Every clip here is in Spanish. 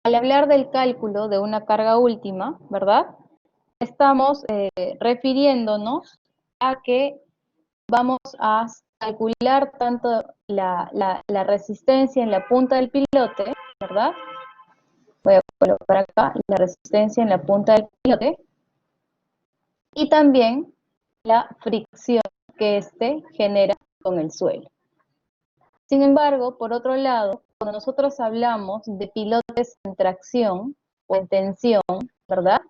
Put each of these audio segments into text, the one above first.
al hablar del cálculo de una carga última, ¿verdad? Estamos refiriéndonos a que vamos a calcular tanto la resistencia en la punta del pilote, ¿verdad? Voy a colocar acá la resistencia en la punta del pilote y también la fricción que éste genera con el suelo. Sin embargo, por otro lado, cuando nosotros hablamos de pilotes en tracción o en tensión, ¿verdad?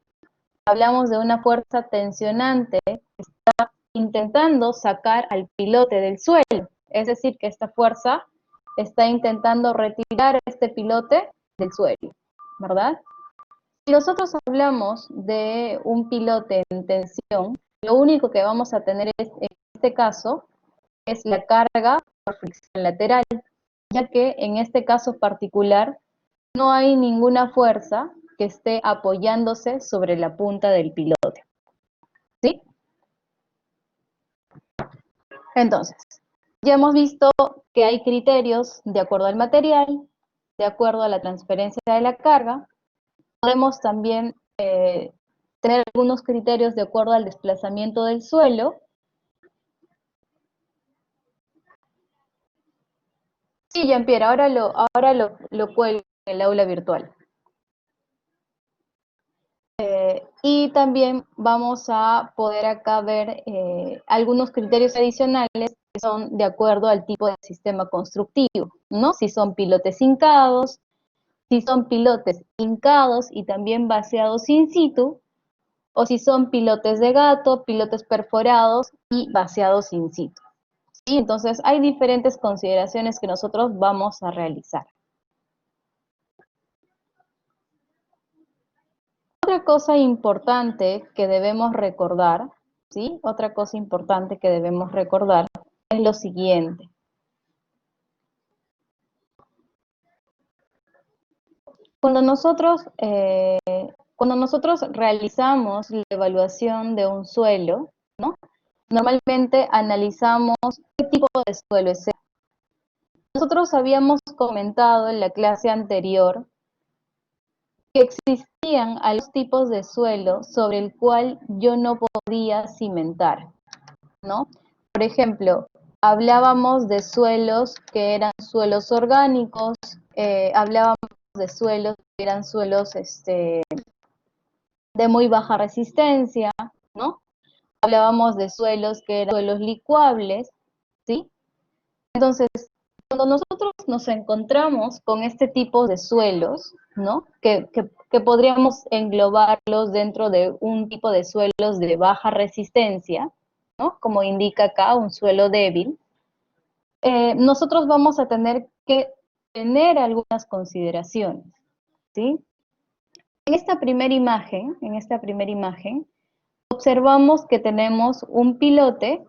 Hablamos de una fuerza tensionante que está intentando sacar al pilote del suelo. Es decir, que esta fuerza está intentando retirar a este pilote del suelo, ¿verdad? Si nosotros hablamos de un pilote en tensión, lo único que vamos a tener en este caso es la carga por fricción lateral, ya que en este caso particular no hay ninguna fuerza que esté apoyándose sobre la punta del pilote, ¿sí? Entonces, ya hemos visto que hay criterios de acuerdo al material, de acuerdo a la transferencia de la carga. Podemos también tener algunos criterios de acuerdo al desplazamiento del suelo. Sí, Jean-Pierre, ahora lo cuelgo en el aula virtual. Y también vamos a poder acá ver algunos criterios adicionales que son de acuerdo al tipo de sistema constructivo, ¿no? Si son pilotes hincados, si son pilotes hincados y también vaciados in situ, o si son pilotes de gato, pilotes perforados y vaciados in situ. ¿Sí? Entonces hay diferentes consideraciones que nosotros vamos a realizar. Otra cosa importante que debemos recordar, ¿sí? Otra cosa importante que debemos recordar es lo siguiente. Cuando nosotros realizamos la evaluación de un suelo, ¿no? Normalmente analizamos qué tipo de suelo es ese. Nosotros habíamos comentado en la clase anterior que existían algunos tipos de suelo sobre el cual yo no podía cimentar, ¿no? Por ejemplo, hablábamos de suelos que eran suelos orgánicos, hablábamos de suelos que eran suelos de muy baja resistencia, ¿no? Hablábamos de suelos que eran suelos licuables, ¿sí? Entonces, cuando nosotros nos encontramos con este tipo de suelos, ¿no? Que podríamos englobarlos dentro de un tipo de suelos de baja resistencia, ¿no? Como indica acá, un suelo débil, nosotros vamos a tener que tener algunas consideraciones, ¿sí? En esta primera imagen, observamos que tenemos un pilote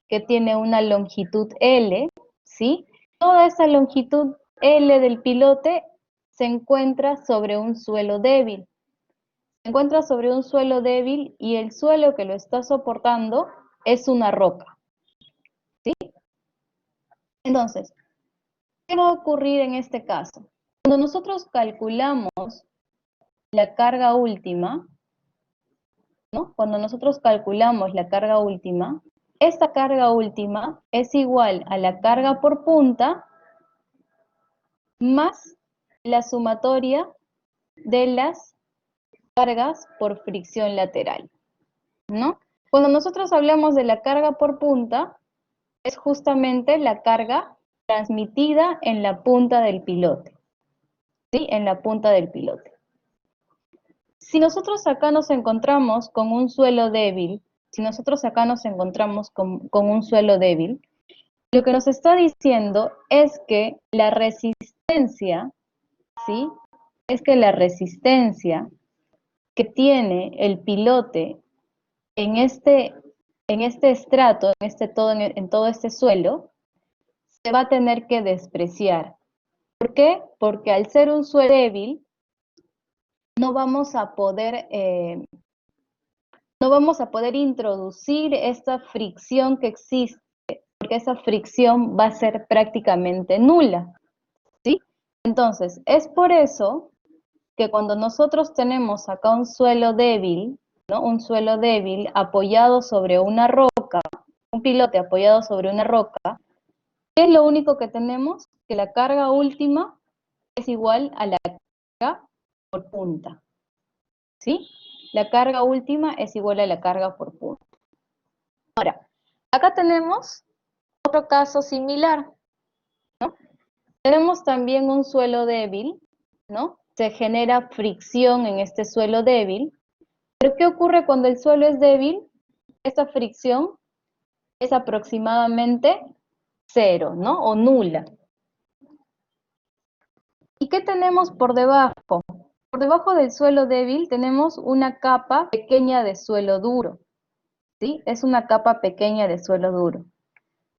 que tiene una longitud L, ¿sí? Toda esa longitud L del pilote se encuentra sobre un suelo débil. Se encuentra sobre un suelo débil y el suelo que lo está soportando es una roca, ¿sí? Entonces, ¿qué va a ocurrir en este caso? Cuando nosotros calculamos la carga última, ¿no? Cuando nosotros calculamos la carga última, esta carga última es igual a la carga por punta más la sumatoria de las cargas por fricción lateral, ¿no? Cuando nosotros hablamos de la carga por punta, es justamente la carga transmitida en la punta del pilote, ¿sí? En la punta del pilote. Si nosotros acá nos encontramos con un suelo débil, un suelo débil, lo que nos está diciendo es que la resistencia, ¿sí? Es que la resistencia que tiene el pilote en este estrato, en todo este suelo, se va a tener que despreciar. ¿Por qué? Porque al ser un suelo débil, no vamos a poder introducir esta fricción que existe, porque esa fricción va a ser prácticamente nula, ¿sí? Entonces, es por eso que cuando nosotros tenemos acá un suelo débil, ¿no? Un suelo débil apoyado sobre una roca, un pilote apoyado sobre una roca, ¿qué es lo único que tenemos? Que la carga última es igual a la carga por punta, ¿sí? La carga última es igual a la carga por punta. Ahora, acá tenemos otro caso similar, ¿no? Tenemos también un suelo débil, ¿no? Se genera fricción en este suelo débil, pero ¿qué ocurre cuando el suelo es débil? Esta fricción es aproximadamente cero, ¿no? O nula. ¿Y qué tenemos por debajo? Por debajo del suelo débil tenemos una capa pequeña de suelo duro, ¿sí? Es una capa pequeña de suelo duro.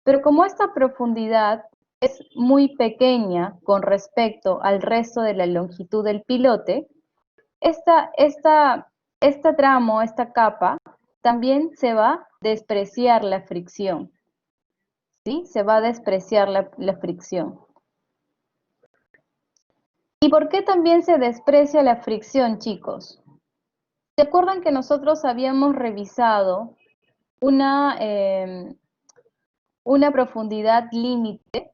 Pero como esta profundidad es muy pequeña con respecto al resto de la longitud del pilote, este tramo, esta capa, también se va a despreciar la fricción, ¿sí? Se va a despreciar la fricción. ¿Y por qué también se desprecia la fricción, chicos? ¿Se acuerdan que nosotros habíamos revisado una profundidad límite?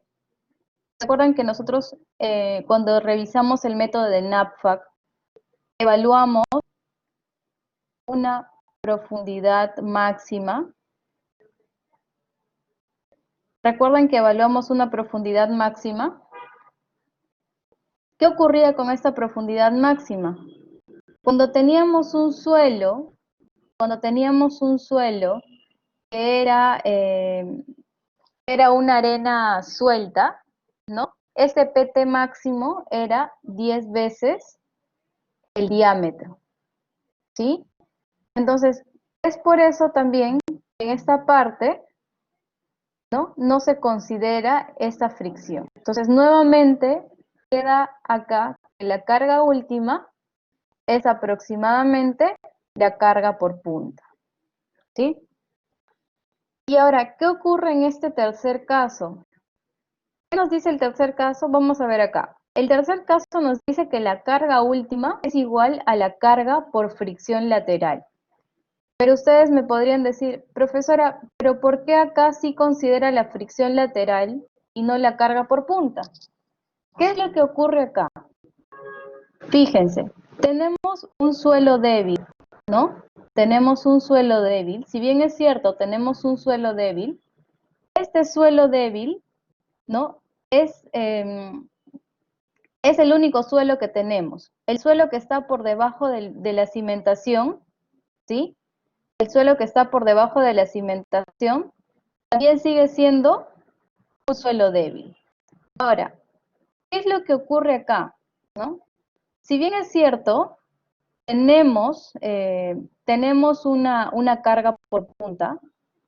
¿Se acuerdan que nosotros cuando revisamos el método de NAPFAC evaluamos una profundidad máxima? ¿Recuerdan que evaluamos una profundidad máxima? ¿Qué ocurría con esta profundidad máxima? Cuando teníamos un suelo que era una arena suelta, ¿no? Ese PT máximo era 10 veces el diámetro, ¿sí? Entonces, es por eso también que en esta parte, ¿no? No se considera esta fricción. Entonces, nuevamente, queda acá que la carga última es aproximadamente la carga por punta, ¿sí? Y ahora, ¿qué ocurre en este tercer caso? ¿Qué nos dice el tercer caso? Vamos a ver acá. El tercer caso nos dice que la carga última es igual a la carga por fricción lateral. Pero ustedes me podrían decir, profesora, ¿pero por qué acá sí considera la fricción lateral y no la carga por punta? ¿Qué es lo que ocurre acá? Fíjense, tenemos un suelo débil, ¿no? Tenemos un suelo débil. Si bien es cierto, tenemos un suelo débil, este suelo débil, ¿no? Es el único suelo que tenemos. El suelo que está por debajo de la cimentación, ¿sí? El suelo que está por debajo de la cimentación también sigue siendo un suelo débil. Ahora, ¿qué es lo que ocurre acá? ¿No? Si bien es cierto, tenemos una carga por punta,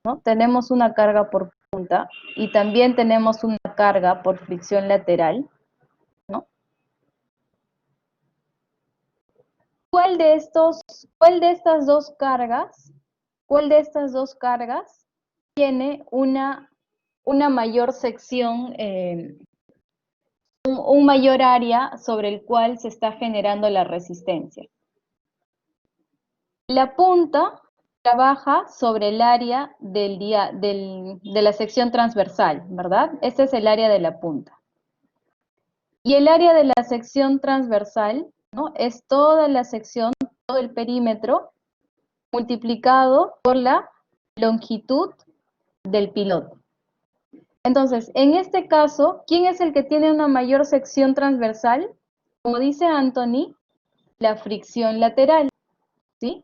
¿no? Tenemos una carga por punta y también tenemos una carga por fricción lateral, ¿no? ¿Cuál de estas dos cargas tiene una mayor sección, un mayor área sobre el cual se está generando la resistencia? La punta trabaja sobre el área de la sección transversal, ¿verdad? Este es el área de la punta. Y el área de la sección transversal, ¿no? Es toda la sección, todo el perímetro, multiplicado por la longitud del pilote. Entonces, en este caso, ¿quién es el que tiene una mayor sección transversal? Como dice Anthony, la fricción lateral, ¿sí?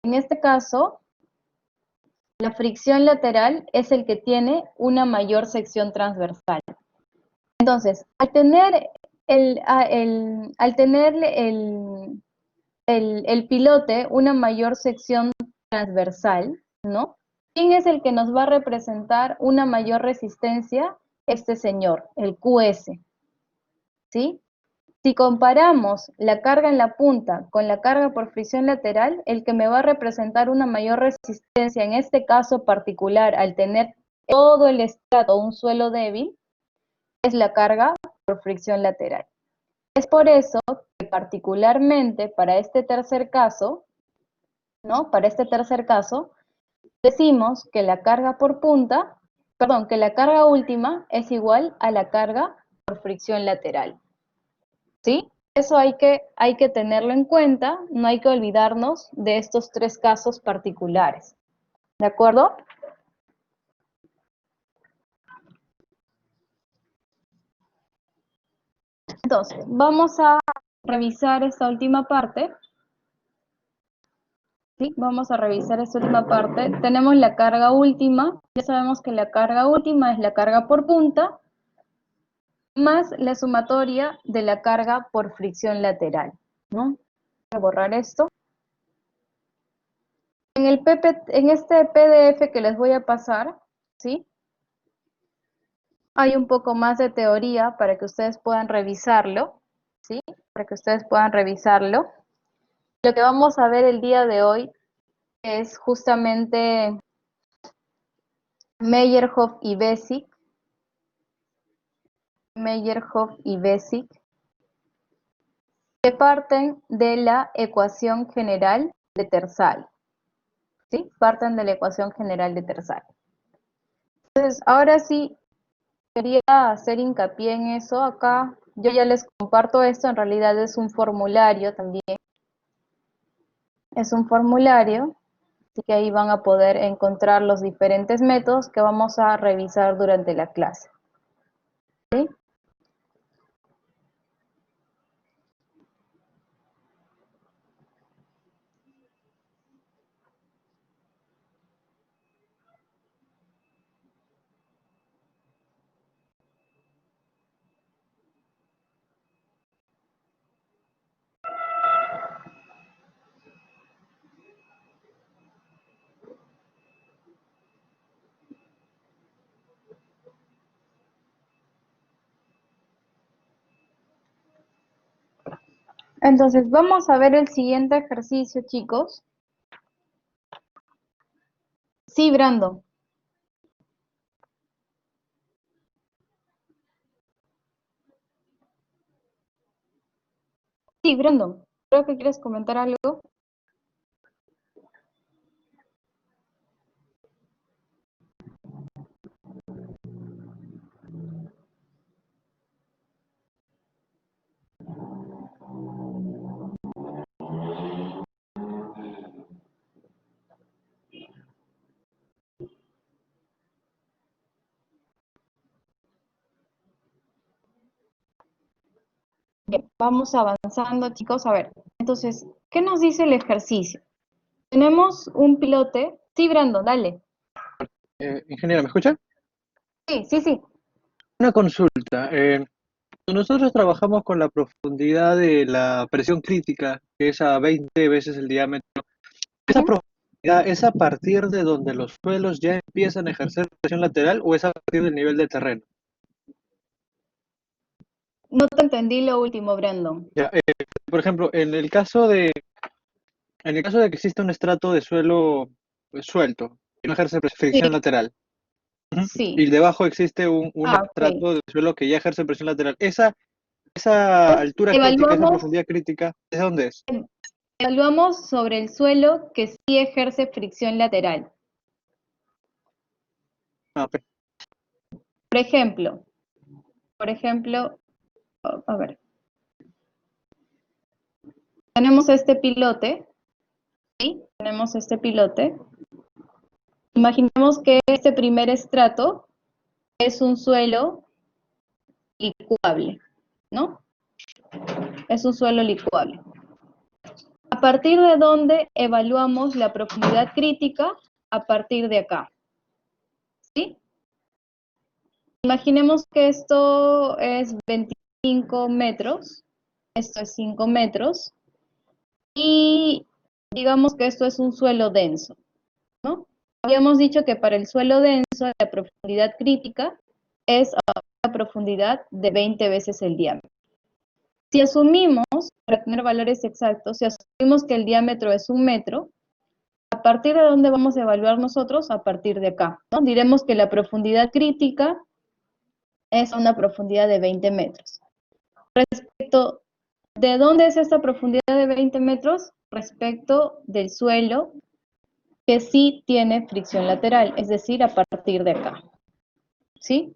En este caso, la fricción lateral es el que tiene una mayor sección transversal. Entonces, al tener el pilote una mayor sección transversal, ¿no? ¿Quién es el que nos va a representar una mayor resistencia? Este señor, el QS, ¿sí? Si comparamos la carga en la punta con la carga por fricción lateral, el que me va a representar una mayor resistencia, en este caso particular, al tener todo el estrato un suelo débil, es la carga por fricción lateral. Es por eso que particularmente para este tercer caso, ¿no? Para este tercer caso, decimos que la carga por punta, perdón, que la carga última es igual a la carga por fricción lateral, ¿sí? Eso hay que tenerlo en cuenta, no hay que olvidarnos de estos tres casos particulares, ¿de acuerdo? Entonces, vamos a revisar esta última parte. ¿Sí? Vamos a revisar esta última parte. Tenemos la carga última. Ya sabemos que la carga última es la carga por punta más la sumatoria de la carga por fricción lateral, ¿no? Voy a borrar esto. En este PDF que les voy a pasar, ¿sí? Hay un poco más de teoría para que ustedes puedan revisarlo, ¿sí? Para que ustedes puedan revisarlo. Lo que vamos a ver el día de hoy es justamente Meyerhof y Bessick, que parten de la ecuación general de Tersal, ¿sí? Parten de la ecuación general de Tersal. Entonces, ahora sí, quería hacer hincapié en eso acá. Yo ya les comparto esto, en realidad es un formulario también. Es un formulario, así que ahí van a poder encontrar los diferentes métodos que vamos a revisar durante la clase, ¿sí? Entonces, vamos a ver el siguiente ejercicio, chicos. Sí, Brandon. Sí, Brandon. Creo que quieres comentar algo. Bien, vamos avanzando, chicos. A ver, entonces, ¿qué nos dice el ejercicio? Tenemos un pilote. Sí, Brandon, dale. Ingeniero, ¿me escucha? Sí, sí, sí. Una consulta. Nosotros trabajamos con la profundidad de la presión crítica, que es a 20 veces el diámetro. ¿Esa Ujú. profundidad es a partir de donde los suelos ya empiezan a ejercer presión lateral o es a partir del nivel del terreno? No te entendí lo último, Brandon. Ya, por ejemplo, en el caso de que exista un estrato de suelo suelto, que no ejerce Sí, fricción lateral, ujú, sí. y debajo existe un Ah, ok. estrato de suelo que ya ejerce presión lateral, esa Entonces, altura crítica, esa profundidad crítica, ¿de dónde es? evaluamos sobre el suelo que sí ejerce fricción lateral. Ah, ok. Por ejemplo, a ver, tenemos este pilote, ¿sí? Tenemos este pilote. Imaginemos que este primer estrato es un suelo licuable, ¿no? Es un suelo licuable. ¿A partir de dónde evaluamos la profundidad crítica? A partir de acá, ¿sí? Imaginemos que esto es 25 metros, esto es 5 metros, y digamos que esto es un suelo denso, ¿no? Habíamos dicho que para el suelo denso la profundidad crítica es a una profundidad de 20 veces el diámetro. Si asumimos, para tener valores exactos, si asumimos que el diámetro es 1 metro, ¿a partir de dónde vamos a evaluar nosotros? A partir de acá, ¿no? Diremos que la profundidad crítica es a una profundidad de 20 metros. Respecto ¿De dónde es esta profundidad de 20 metros? Respecto del suelo que sí tiene fricción lateral, es decir, a partir de acá. ¿Sí?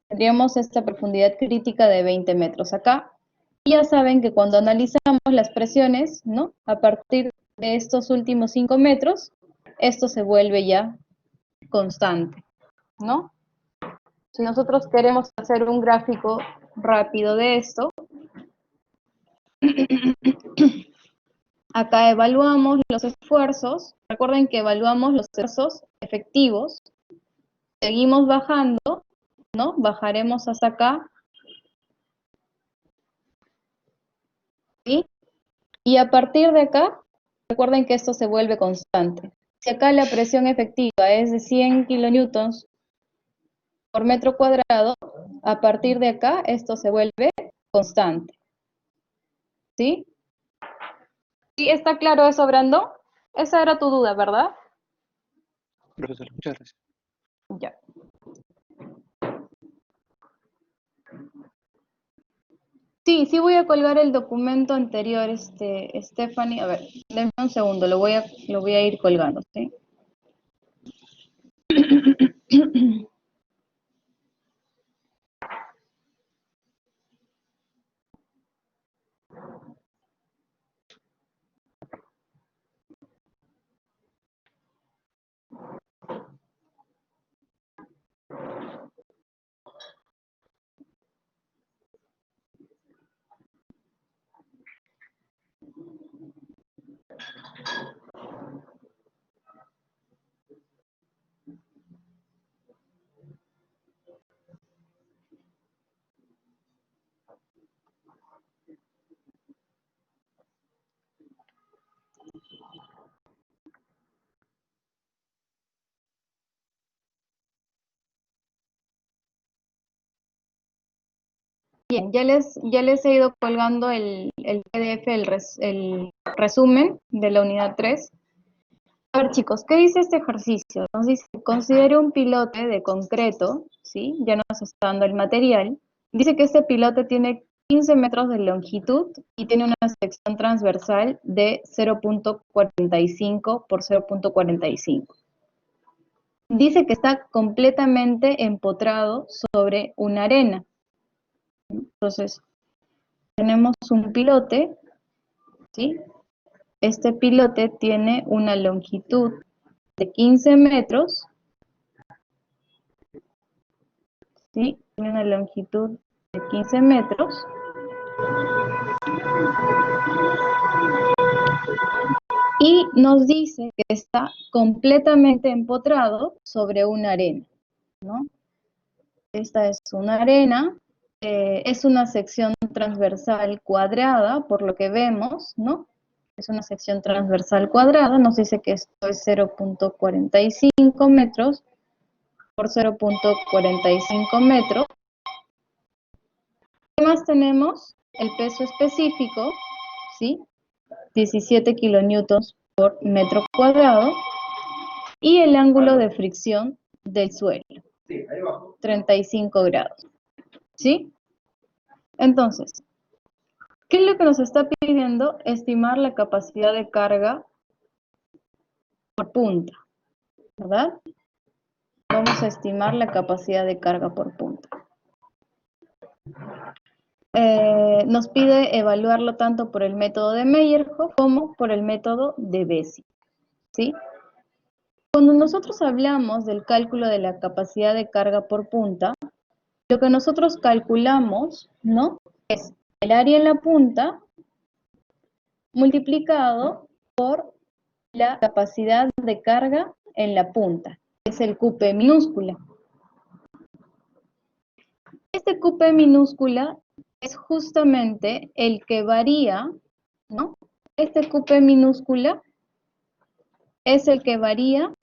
Tendríamos esta profundidad crítica de 20 metros acá. Y ya saben que cuando analizamos las presiones, ¿no? A partir de estos últimos 5 metros, esto se vuelve ya constante, ¿no? Si nosotros queremos hacer un gráfico rápido de esto, acá evaluamos los esfuerzos. Recuerden que evaluamos los esfuerzos efectivos. Seguimos bajando, ¿no? Bajaremos hasta acá. ¿Sí? Y a partir de acá, recuerden que esto se vuelve constante. Si acá la presión efectiva es de 100 kilonewtons por metro cuadrado, a partir de acá esto se vuelve constante. ¿Sí? ¿Sí está claro eso, Brando? Esa era tu duda, ¿verdad? Profesor, muchas gracias. Ya. Sí, sí voy a colgar el documento anterior, Stephanie. A ver, denme un segundo, lo voy a ir colgando, ¿sí? Bien, ya les he ido colgando el PDF, el resumen de la unidad 3. A ver, chicos, ¿qué dice este ejercicio? Nos dice, considere un pilote de concreto, ¿sí? Ya nos está dando el material. Dice que este pilote tiene 15 metros de longitud y tiene una sección transversal de 0.45 por 0.45. Dice que está completamente empotrado sobre una arena. Entonces, tenemos un pilote, ¿sí? Este pilote tiene una longitud de 15 metros, ¿sí? Tiene una longitud de 15 metros. Y nos dice que está completamente empotrado sobre una arena, ¿no? Esta es una arena, es una sección transversal cuadrada, por lo que vemos, ¿no? Es una sección transversal cuadrada, nos dice que esto es 0.45 metros por 0.45 metros. ¿Qué más tenemos? El peso específico, ¿sí? 17 kilonewtons por metro cuadrado. Y el ángulo de fricción del suelo, 35 grados. ¿Sí? Entonces, ¿qué es lo que nos está pidiendo? Estimar la capacidad de carga por punta, ¿verdad? Vamos a estimar la capacidad de carga por punta. Nos pide evaluarlo tanto por el método de Meyerhof como por el método de Bessig, ¿sí? Cuando nosotros hablamos del cálculo de la capacidad de carga por punta, lo que nosotros calculamos, ¿no? Es el área en la punta multiplicado por la capacidad de carga en la punta, es el QP minúscula. Este QP minúscula es justamente el que varía, ¿no? Este QP minúscula es el que varía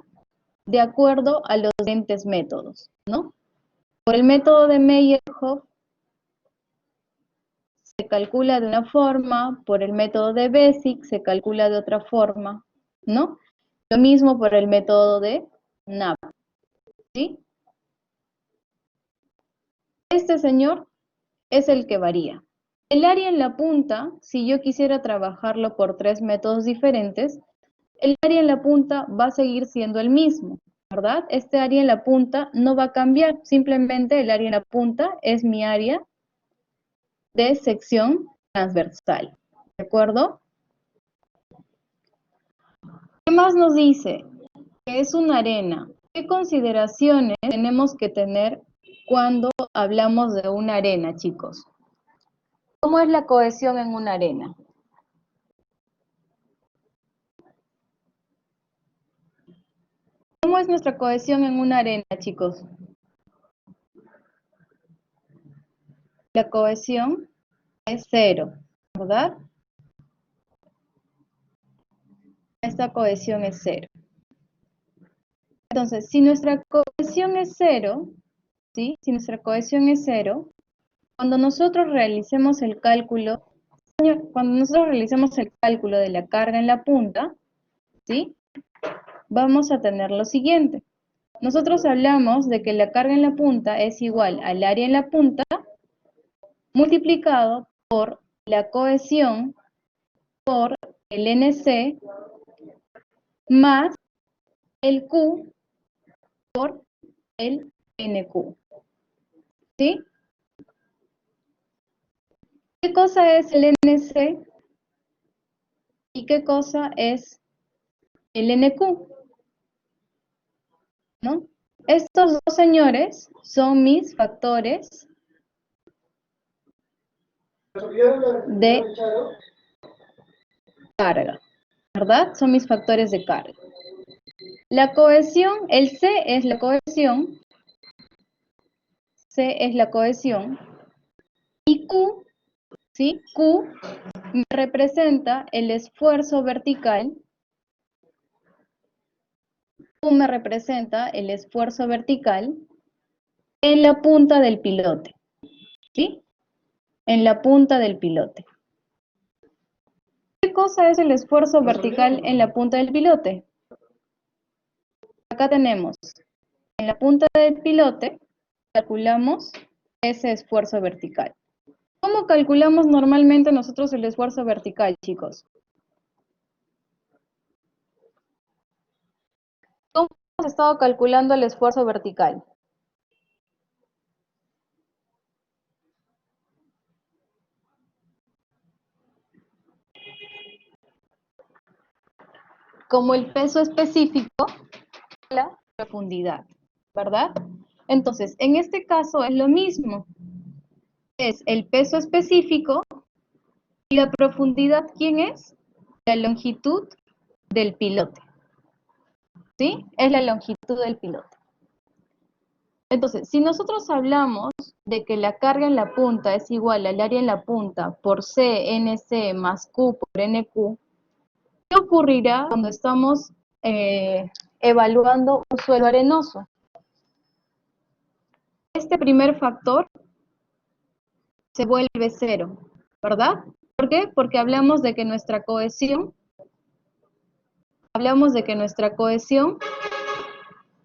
de acuerdo a los diferentes métodos, ¿no? Por el método de Meyerhof se calcula de una forma, por el método de Bessig se calcula de otra forma, ¿no? Lo mismo por el método de Knapp, ¿sí? Este señor es el que varía, El área en la punta, si yo quisiera trabajarlo por 3 métodos diferentes, el área en la punta va a seguir siendo el mismo, ¿verdad? Este área en la punta no va a cambiar, simplemente el área en la punta es mi área de sección transversal, ¿de acuerdo? ¿Qué más nos dice? Que es una arena. ¿Qué consideraciones tenemos que tener cuando hablamos de una arena, chicos? ¿Cómo es la cohesión en una arena? ¿Cómo es nuestra cohesión en una arena, chicos? La cohesión es 0, ¿verdad? Esta cohesión es 0. Entonces, si nuestra cohesión es 0, ¿sí? Si nuestra cohesión es 0, cuando nosotros realicemos el cálculo, de la carga en la punta, ¿sí? Vamos a tener lo siguiente. Nosotros hablamos de que la carga en la punta es igual al área en la punta multiplicado por la cohesión por el NC más el Q por el NQ. ¿Sí? ¿Qué cosa es el NC y qué cosa es el NQ? ¿No? Estos dos señores son mis factores de carga, ¿verdad? Son mis factores de carga. La cohesión, el C es la cohesión, C es la cohesión, y Q, ¿sí? Q me representa el esfuerzo vertical, Q me representa el esfuerzo vertical en la punta del pilote, ¿sí? En la punta del pilote. ¿Qué cosa es el esfuerzo vertical en la punta del pilote? Acá tenemos, en la punta del pilote, calculamos ese esfuerzo vertical. ¿Cómo calculamos normalmente nosotros el esfuerzo vertical, chicos? ¿Cómo hemos estado calculando el esfuerzo vertical? Como el peso específico de la profundidad, ¿verdad? Entonces, en este caso es lo mismo. Es el peso específico y la profundidad, ¿quién es? La longitud del pilote, ¿sí? Es la longitud del pilote. Entonces, si nosotros hablamos de que la carga en la punta es igual al área en la punta por CNC más Q por NQ, ¿qué ocurrirá cuando estamos evaluando un suelo arenoso? Este primer factor se vuelve 0, ¿verdad? ¿Por qué? Porque hablamos de que nuestra cohesión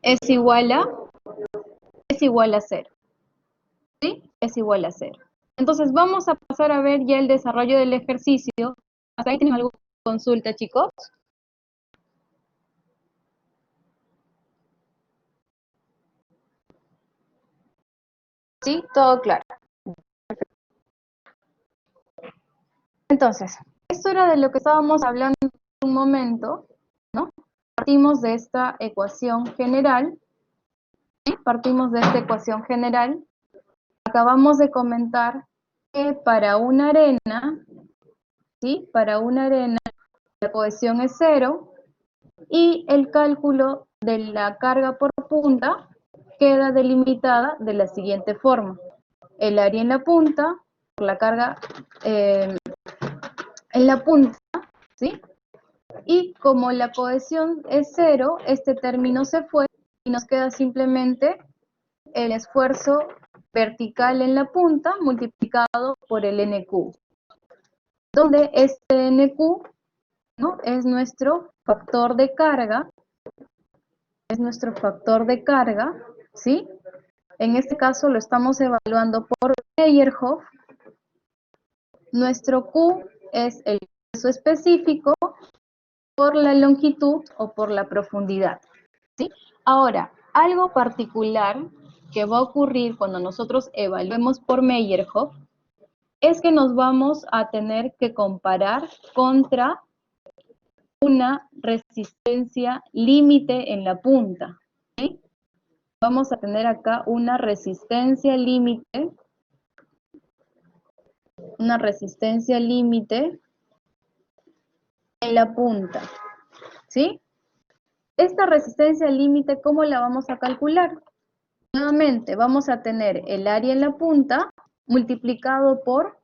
es igual a 0, ¿sí? Es igual a 0. Entonces vamos a pasar a ver ya el desarrollo del ejercicio. ¿Hasta ahí tienen alguna consulta, chicos? ¿Sí? Todo claro. Entonces, esto era de lo que estábamos hablando en un momento, ¿no? Partimos de esta ecuación general, ¿sí? Partimos de esta ecuación general. Acabamos de comentar que para una arena, ¿sí? Para una arena la cohesión es 0 y el cálculo de la carga por punta queda delimitada de la siguiente forma. El área en la punta, por la carga en la punta, ¿sí? Y como la cohesión es 0, este término se fue y nos queda simplemente el esfuerzo vertical en la punta multiplicado por el NQ, donde este NQ, ¿no? Es nuestro factor de carga, ¿sí? En este caso lo estamos evaluando por Meyerhof, Nuestro Q es el peso específico por la longitud o por la profundidad, ¿sí? Ahora, algo particular que va a ocurrir cuando nosotros evaluemos por Meyerhof es que nos vamos a tener que comparar contra una resistencia límite en la punta, ¿sí? Vamos a tener acá una resistencia límite en la punta, ¿sí? Esta resistencia límite, ¿cómo la vamos a calcular? Nuevamente, vamos a tener el área en la punta multiplicado por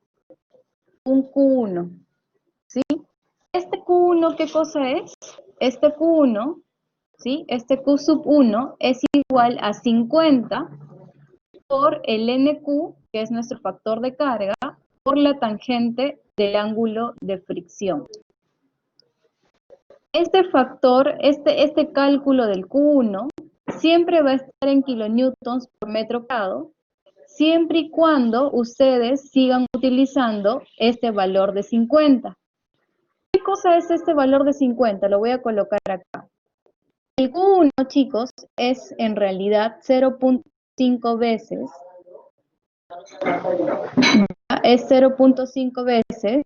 un Q1, ¿sí? Este Q1, ¿qué cosa es? Este Q1, ¿sí? Este Q sub 1 es igual a 50 por el NQ, que es nuestro factor de carga, por la tangente del ángulo de fricción. Este factor, este cálculo del Q1, siempre va a estar en kilonewtons por metro cuadrado, siempre y cuando ustedes sigan utilizando este valor de 50. ¿Qué cosa es este valor de 50? Lo voy a colocar acá. El Q1, chicos, es en realidad 0.5 veces, es 0.5 veces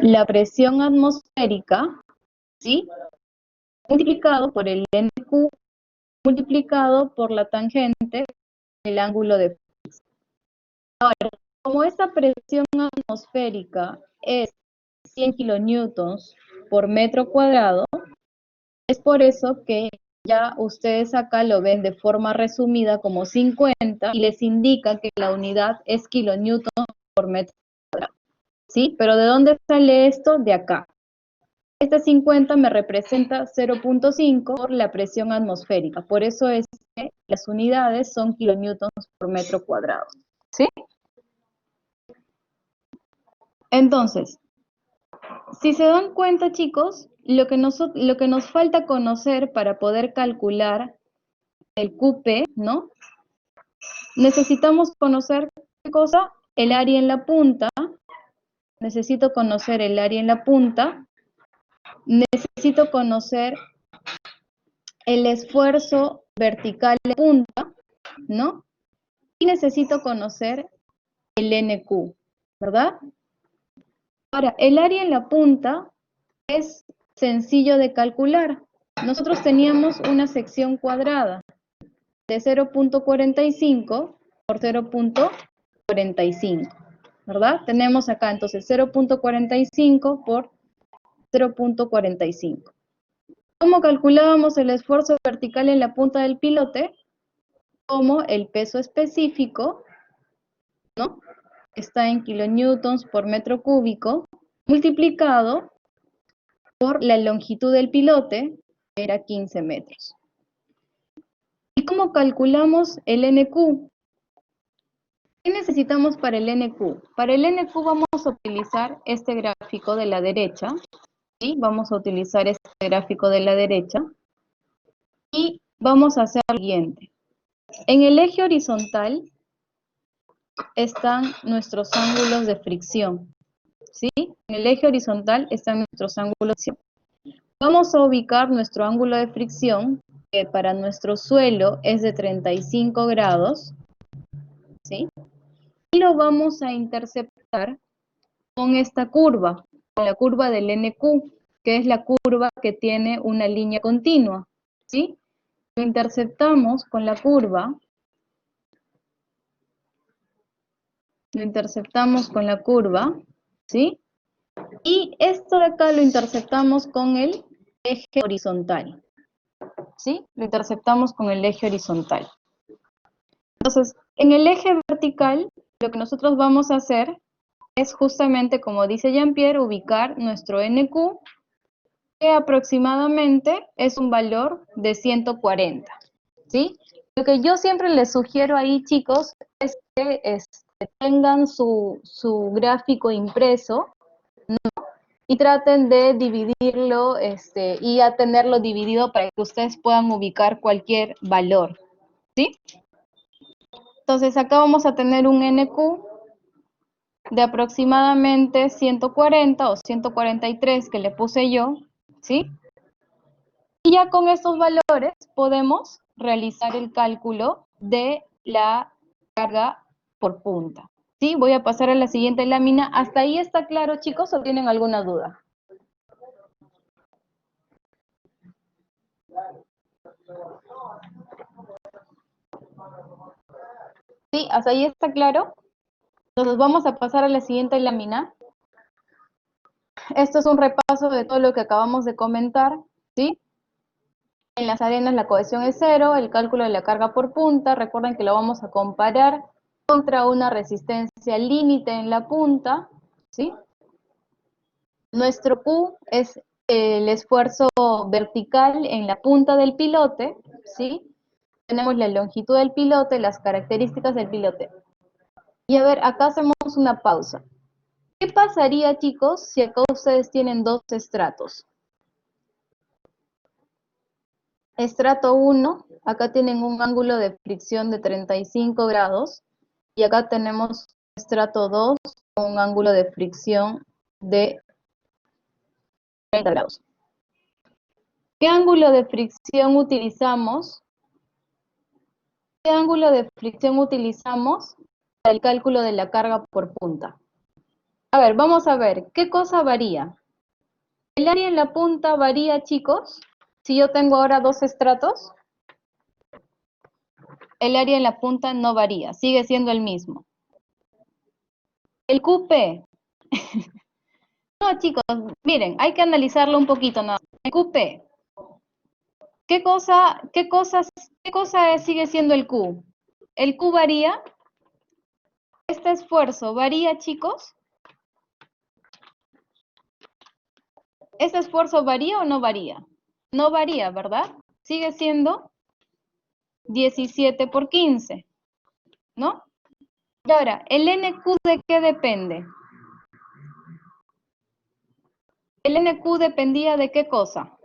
la presión atmosférica, ¿sí? Multiplicado por el NQ, multiplicado por la tangente del ángulo de fricción. Ahora, como esta presión atmosférica es 100 kilonewtons por metro cuadrado, es por eso que ya ustedes acá lo ven de forma resumida como 50 y les indica que la unidad es kilonewton por metro cuadrado, ¿sí? Pero ¿de dónde sale esto? De acá. Este 50 me representa 0.5 por la presión atmosférica, por eso es que las unidades son kilonewtons por metro cuadrado, ¿sí? Entonces, si se dan cuenta, chicos, lo que nos falta conocer para poder calcular el QP, ¿no? Necesitamos conocer, ¿qué cosa? El área en la punta. Necesito conocer el área en la punta. Necesito conocer el esfuerzo vertical en la punta, ¿no? Y necesito conocer el NQ, ¿verdad? Ahora, el área en la punta es sencillo de calcular. Nosotros teníamos una sección cuadrada de 0.45 por 0.45, ¿verdad? Tenemos acá entonces 0.45 por 0.45. ¿Cómo calculábamos el esfuerzo vertical en la punta del pilote? Como el peso específico, ¿no? Está en kilonewtons por metro cúbico, multiplicado por la longitud del pilote, que era 15 metros. ¿Y cómo calculamos el NQ? ¿Qué necesitamos para el NQ? Para el NQ vamos a utilizar este gráfico de la derecha, ¿sí? Vamos a utilizar este gráfico de la derecha y vamos a hacer lo siguiente. En el eje horizontal están nuestros ángulos de fricción, ¿sí? En el eje horizontal están nuestros ángulos de fricción. Vamos a ubicar nuestro ángulo de fricción, que para nuestro suelo es de 35 grados, ¿sí? Y lo vamos a interceptar con esta curva, con la curva del NQ, que es la curva que tiene una línea continua, ¿sí? Lo interceptamos con la curva, ¿sí? Y esto de acá lo interceptamos con el eje horizontal, ¿sí? Lo interceptamos con el eje horizontal. Entonces, en el eje vertical, lo que nosotros vamos a hacer es justamente, como dice Jean-Pierre, ubicar nuestro NQ, que aproximadamente es un valor de 140, ¿sí? Lo que yo siempre les sugiero ahí, chicos, es que tengan su gráfico impreso, ¿no? Y traten de dividirlo y a tenerlo dividido para que ustedes puedan ubicar cualquier valor, ¿sí? Entonces acá vamos a tener un NQ de aproximadamente 140 o 143 que le puse yo, ¿sí? Y ya con estos valores podemos realizar el cálculo de la carga por punta. ¿Sí? Voy a pasar a la siguiente lámina. ¿Hasta ahí está claro, chicos, o tienen alguna duda? ¿Sí? ¿Hasta ahí está claro? Entonces vamos a pasar a la siguiente lámina. Esto es un repaso de todo lo que acabamos de comentar, ¿sí? En las arenas la cohesión es cero, el cálculo de la carga por punta, recuerden que lo vamos a comparar contra una resistencia límite en la punta, ¿sí? Nuestro Q es el esfuerzo vertical en la punta del pilote, ¿sí? Tenemos la longitud del pilote, las características del pilote. Y a ver, acá hacemos una pausa. ¿Qué pasaría, chicos, si acá ustedes tienen dos estratos? Estrato 1, acá tienen un ángulo de fricción de 35 grados y acá tenemos estrato 2 con un ángulo de fricción de 30 grados. ¿Qué ángulo de fricción utilizamos? ¿Qué ángulo de fricción utilizamos para el cálculo de la carga por punta? A ver, vamos a ver, ¿qué cosa varía? ¿El área en la punta varía, chicos? Si yo tengo ahora dos estratos, el área en la punta no varía, sigue siendo el mismo. El QP. No, chicos, miren, hay que analizarlo un poquito nada más. El QP. ¿Qué cosa sigue siendo el Q? ¿El Q varía? ¿Este esfuerzo varía, chicos? ¿Este esfuerzo varía o no varía? No varía, ¿verdad? Sigue siendo 17 por 15, ¿no? Y ahora, ¿el NQ de qué depende? El NQ dependía de qué cosa?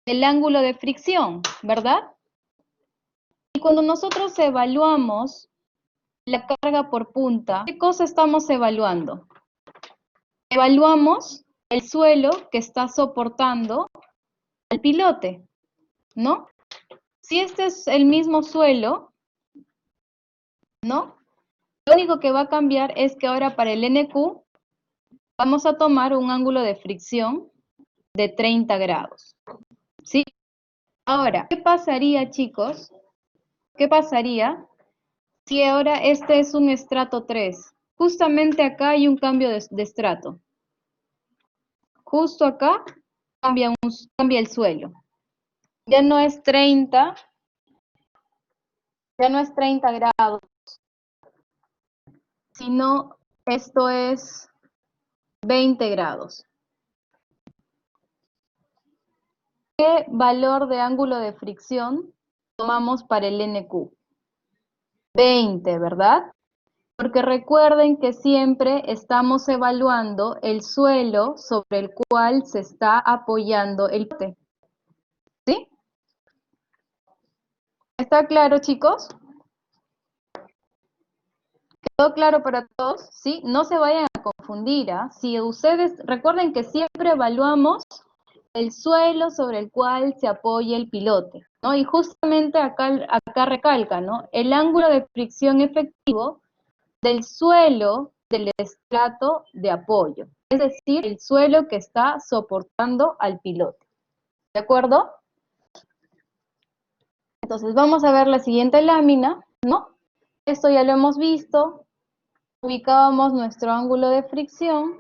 Del ángulo de fricción, ¿verdad? Y cuando nosotros evaluamos la carga por punta, ¿qué cosa estamos evaluando? Evaluamos el suelo que está soportando al pilote, ¿no? Si este es el mismo suelo, ¿no? Lo único que va a cambiar es que ahora para el NQ vamos a tomar un ángulo de fricción de 30 grados, ¿sí? Ahora, ¿qué pasaría, chicos? ¿Qué pasaría si ahora este es un estrato 3? Justamente acá hay un cambio de estrato. Justo acá cambia el suelo. Ya no es 30, ya no es 30 grados, sino esto es 20 grados. ¿Qué valor de ángulo de fricción tomamos para el NQ? 20, ¿verdad? Porque recuerden que siempre estamos evaluando el suelo sobre el cual se está apoyando el pilote. ¿Sí? ¿Está claro, chicos? ¿Quedó claro para todos? ¿Sí? No se vayan a confundir, ¿ah? Si ustedes, recuerden que siempre evaluamos el suelo sobre el cual se apoya el pilote, ¿no? Y justamente acá recalca, ¿no? El ángulo de fricción efectivo del suelo del estrato de apoyo, es decir, el suelo que está soportando al pilote. ¿De acuerdo? Entonces vamos a ver la siguiente lámina, ¿no? Esto ya lo hemos visto. Ubicábamos nuestro ángulo de fricción,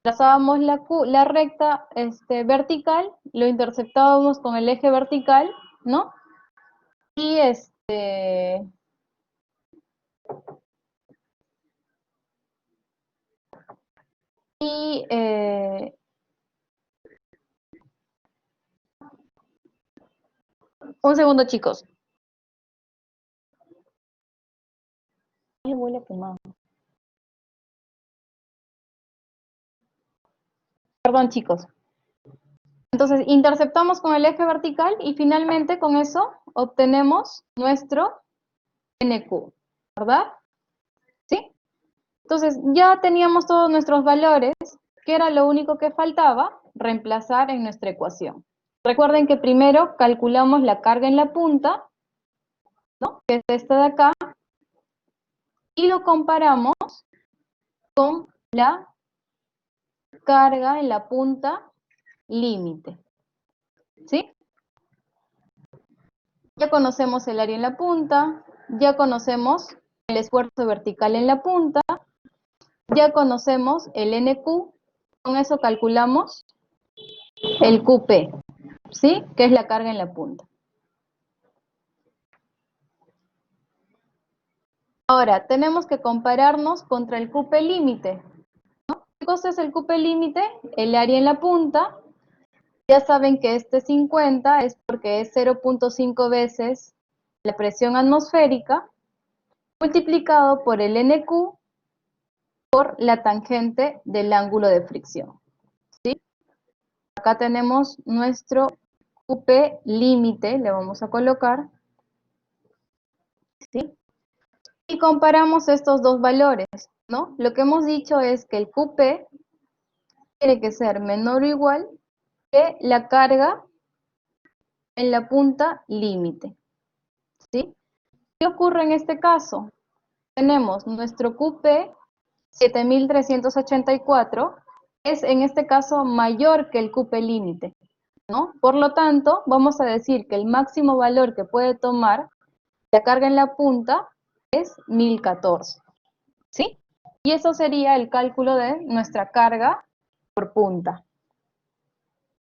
trazábamos la recta vertical, lo interceptábamos con el eje vertical, ¿no? Y un segundo, chicos. Ay, huele a quemado. Perdón, chicos. Entonces, interceptamos con el eje vertical y finalmente con eso obtenemos nuestro NQ, ¿verdad? ¿Sí? Entonces, ya teníamos todos nuestros valores, que era lo único que faltaba, reemplazar en nuestra ecuación. Recuerden que primero calculamos la carga en la punta, ¿no? Que es esta de acá, y lo comparamos con la carga en la punta límite, ¿sí? Ya conocemos el área en la punta, ya conocemos el esfuerzo vertical en la punta, ya conocemos el NQ, con eso calculamos el QP, ¿sí? Que es la carga en la punta. Ahora, tenemos que compararnos contra el QP límite, ¿no? ¿Qué cosa es el QP límite? El área en la punta. Ya saben que este 50 es porque es 0.5 veces la presión atmosférica multiplicado por el NQ por la tangente del ángulo de fricción, ¿sí? Acá tenemos nuestro QP límite, le vamos a colocar, ¿sí? Y comparamos estos dos valores, ¿no? Lo que hemos dicho es que el QP tiene que ser menor o igual que la carga en la punta límite, ¿sí? ¿Qué ocurre en este caso? Tenemos nuestro QP 7384, es en este caso mayor que el QP límite, ¿no? Por lo tanto, vamos a decir que el máximo valor que puede tomar la carga en la punta es 1014, ¿sí? Y eso sería el cálculo de nuestra carga por punta,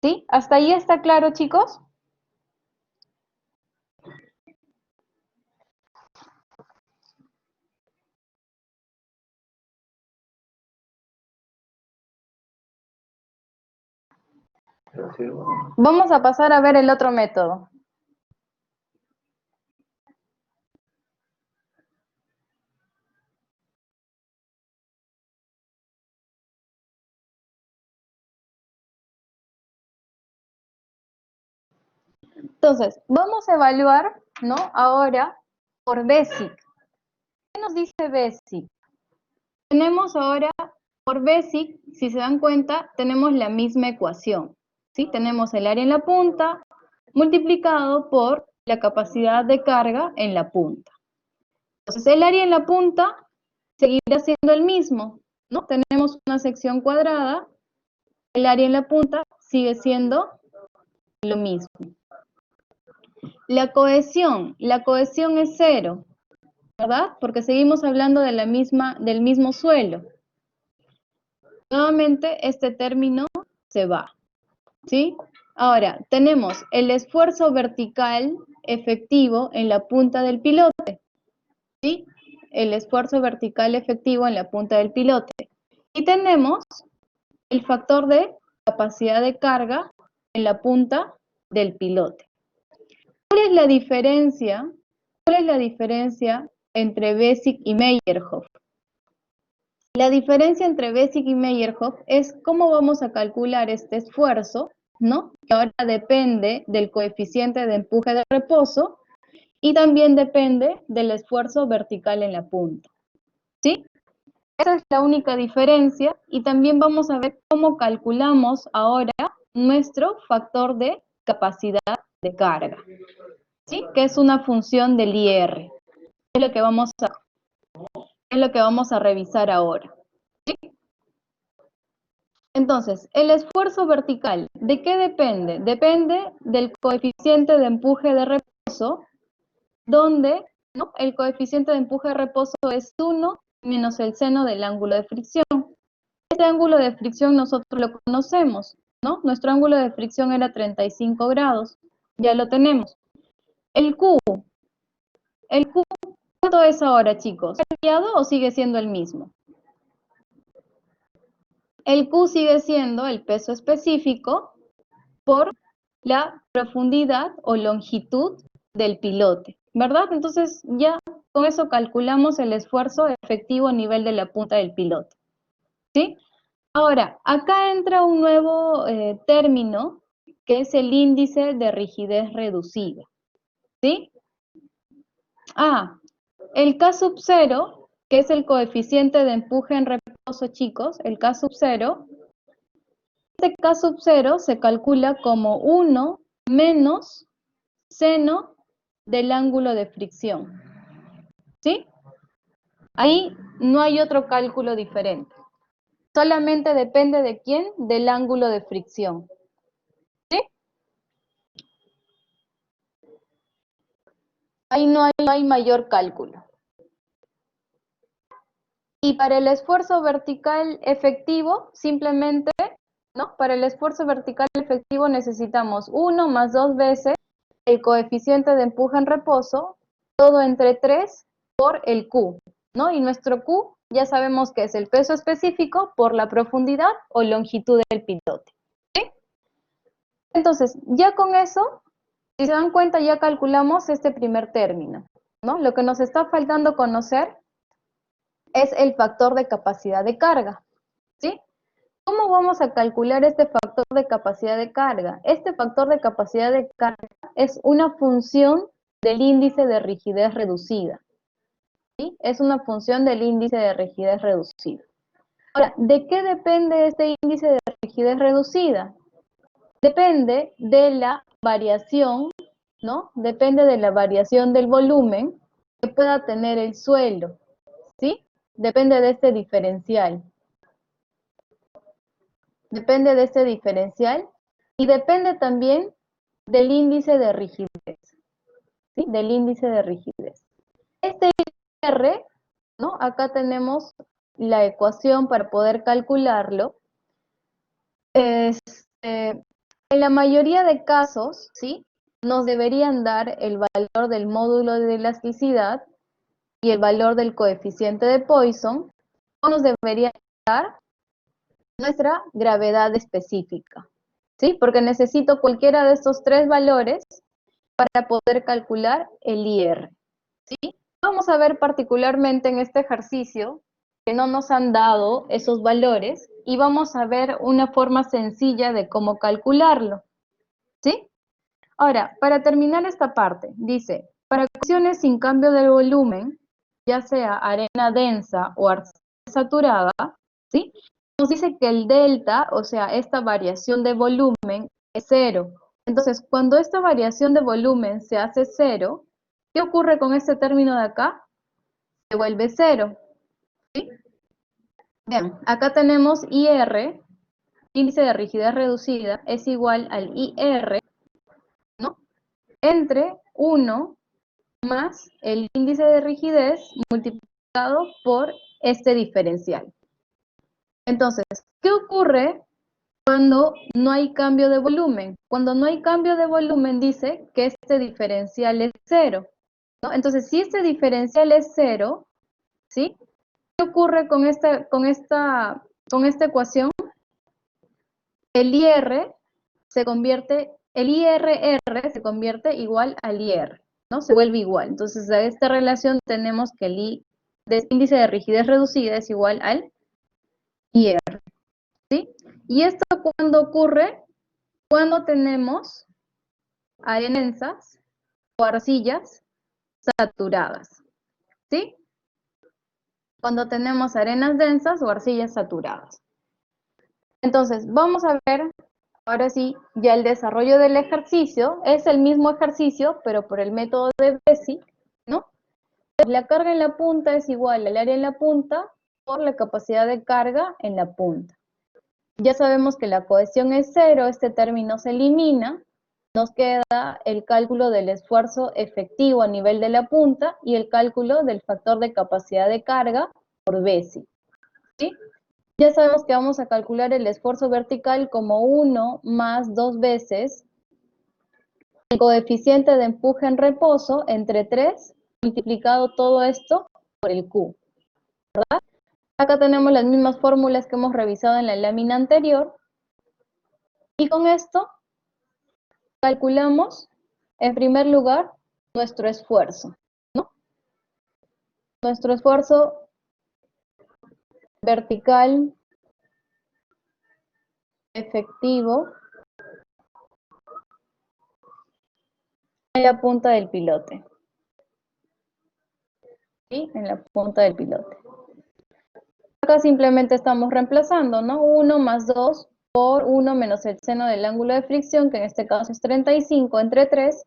¿sí? ¿Hasta ahí está claro, chicos? Vamos a pasar a ver el otro método. Entonces, vamos a evaluar, ¿no? Ahora por BASIC. ¿Qué nos dice BASIC? Tenemos ahora, por BASIC, si se dan cuenta, tenemos la misma ecuación, ¿sí? Tenemos el área en la punta multiplicado por la capacidad de carga en la punta. Entonces, el área en la punta seguirá siendo el mismo, ¿no? Tenemos una sección cuadrada, el área en la punta sigue siendo lo mismo. La cohesión es 0, ¿verdad? Porque seguimos hablando de del mismo suelo. Nuevamente, este término se va, ¿sí? Ahora, tenemos el esfuerzo vertical efectivo en la punta del pilote, ¿sí? El esfuerzo vertical efectivo en la punta del pilote. Y tenemos el factor de capacidad de carga en la punta del pilote. ¿Cuál es la diferencia? ¿Cuál es la diferencia entre Basic y Meyerhof? La diferencia entre Basic y Meyerhof es cómo vamos a calcular este esfuerzo, ¿no? Que ahora depende del coeficiente de empuje de reposo y también depende del esfuerzo vertical en la punta, ¿sí? Esa es la única diferencia y también vamos a ver cómo calculamos ahora nuestro factor de capacidad de carga, ¿sí? Que es una función del IR. Es lo que vamos a revisar ahora. ¿Sí? Entonces, el esfuerzo vertical, ¿de qué depende? Depende del coeficiente de empuje de reposo, donde, ¿no?, el coeficiente de empuje de reposo es 1 menos el seno del ángulo de fricción. Este ángulo de fricción nosotros lo conocemos, ¿no? Nuestro ángulo de fricción era 35 grados, ya lo tenemos. El Q, ¿cuánto es ahora, chicos? ¿Ha cambiado o sigue siendo el mismo? El Q sigue siendo el peso específico por la profundidad o longitud del pilote, ¿verdad? Entonces ya con eso calculamos el esfuerzo efectivo a nivel de la punta del pilote, ¿sí? Ahora, acá entra un nuevo término que es el índice de rigidez reducida, ¿sí? El K sub 0, que es el coeficiente de empuje en reposo, chicos, el K sub 0. Este K sub 0 se calcula como 1 menos seno del ángulo de fricción. ¿Sí? Ahí no hay otro cálculo diferente. Solamente depende de quién, del ángulo de fricción. ¿Sí? Ahí no hay mayor cálculo. Y para el esfuerzo vertical efectivo, simplemente, ¿no? Para el esfuerzo vertical efectivo necesitamos 1 más 2 veces el coeficiente de empuje en reposo, todo entre 3 por el Q, ¿no? Y nuestro Q ya sabemos que es el peso específico por la profundidad o longitud del pilote. ¿Sí? Entonces, ya con eso, si se dan cuenta, ya calculamos este primer término, ¿no? Lo que nos está faltando conocer es el factor de capacidad de carga, ¿sí? ¿Cómo vamos a calcular este factor de capacidad de carga? Este factor de capacidad de carga es una función del índice de rigidez reducida, ¿sí? Es una función del índice de rigidez reducida. Ahora, ¿de qué depende este índice de rigidez reducida? Depende de la variación, ¿no? Depende de la variación del volumen que pueda tener el suelo, ¿sí? Depende de este diferencial. Depende de este diferencial y depende también del índice de rigidez, ¿sí? Del índice de rigidez. Este R, ¿no? Acá tenemos la ecuación para poder calcularlo. En la mayoría de casos, ¿sí? Nos deberían dar el valor del módulo de elasticidad y el valor del coeficiente de Poisson, o nos deberían dar nuestra gravedad específica, ¿sí? Porque necesito cualquiera de estos tres valores para poder calcular el IR, ¿sí? Vamos a ver particularmente en este ejercicio que no nos han dado esos valores y vamos a ver una forma sencilla de cómo calcularlo, ¿sí? Ahora, para terminar esta parte, dice, para condiciones sin cambio de volumen, ya sea arena densa o arcilla saturada, ¿sí? Nos dice que el delta, o sea, esta variación de volumen, es cero. Entonces, cuando esta variación de volumen se hace cero, ¿qué ocurre con este término de acá? Se vuelve cero, ¿sí? Bien, acá tenemos IR, índice de rigidez reducida, es igual al IR, ¿no? Entre 1 más el índice de rigidez multiplicado por este diferencial. Entonces, ¿qué ocurre cuando no hay cambio de volumen? Cuando no hay cambio de volumen dice que este diferencial es cero, ¿no? Entonces, si este diferencial es cero, ¿sí? ¿Qué ocurre con esta ecuación? El IR se convierte, el IRR se convierte igual al IR, ¿no? Se vuelve igual. Entonces, a esta relación tenemos que el índice de rigidez reducida es igual al IR, ¿sí? ¿Y esto cuándo ocurre? Cuando tenemos arenas o arcillas saturadas, ¿sí? Cuando tenemos arenas densas o arcillas saturadas. Entonces, vamos a ver, ahora sí, ya el desarrollo del ejercicio. Es el mismo ejercicio, pero por el método de Bézier, ¿no? La carga en la punta es igual al área en la punta por la capacidad de carga en la punta. Ya sabemos que la cohesión es cero, este término se elimina, nos queda el cálculo del esfuerzo efectivo a nivel de la punta y el cálculo del factor de capacidad de carga por Bézier, ¿sí? Ya sabemos que vamos a calcular el esfuerzo vertical como 1 más 2 veces el coeficiente de empuje en reposo entre 3, multiplicado todo esto por el Q, ¿verdad? Acá tenemos las mismas fórmulas que hemos revisado en la lámina anterior. Y con esto calculamos, en primer lugar, nuestro esfuerzo, ¿no? Nuestro esfuerzo vertical efectivo en la punta del pilote, ¿sí? En la punta del pilote. Acá simplemente estamos reemplazando, ¿no? 1 más 2 por 1 menos el seno del ángulo de fricción, que en este caso es 35 entre 3.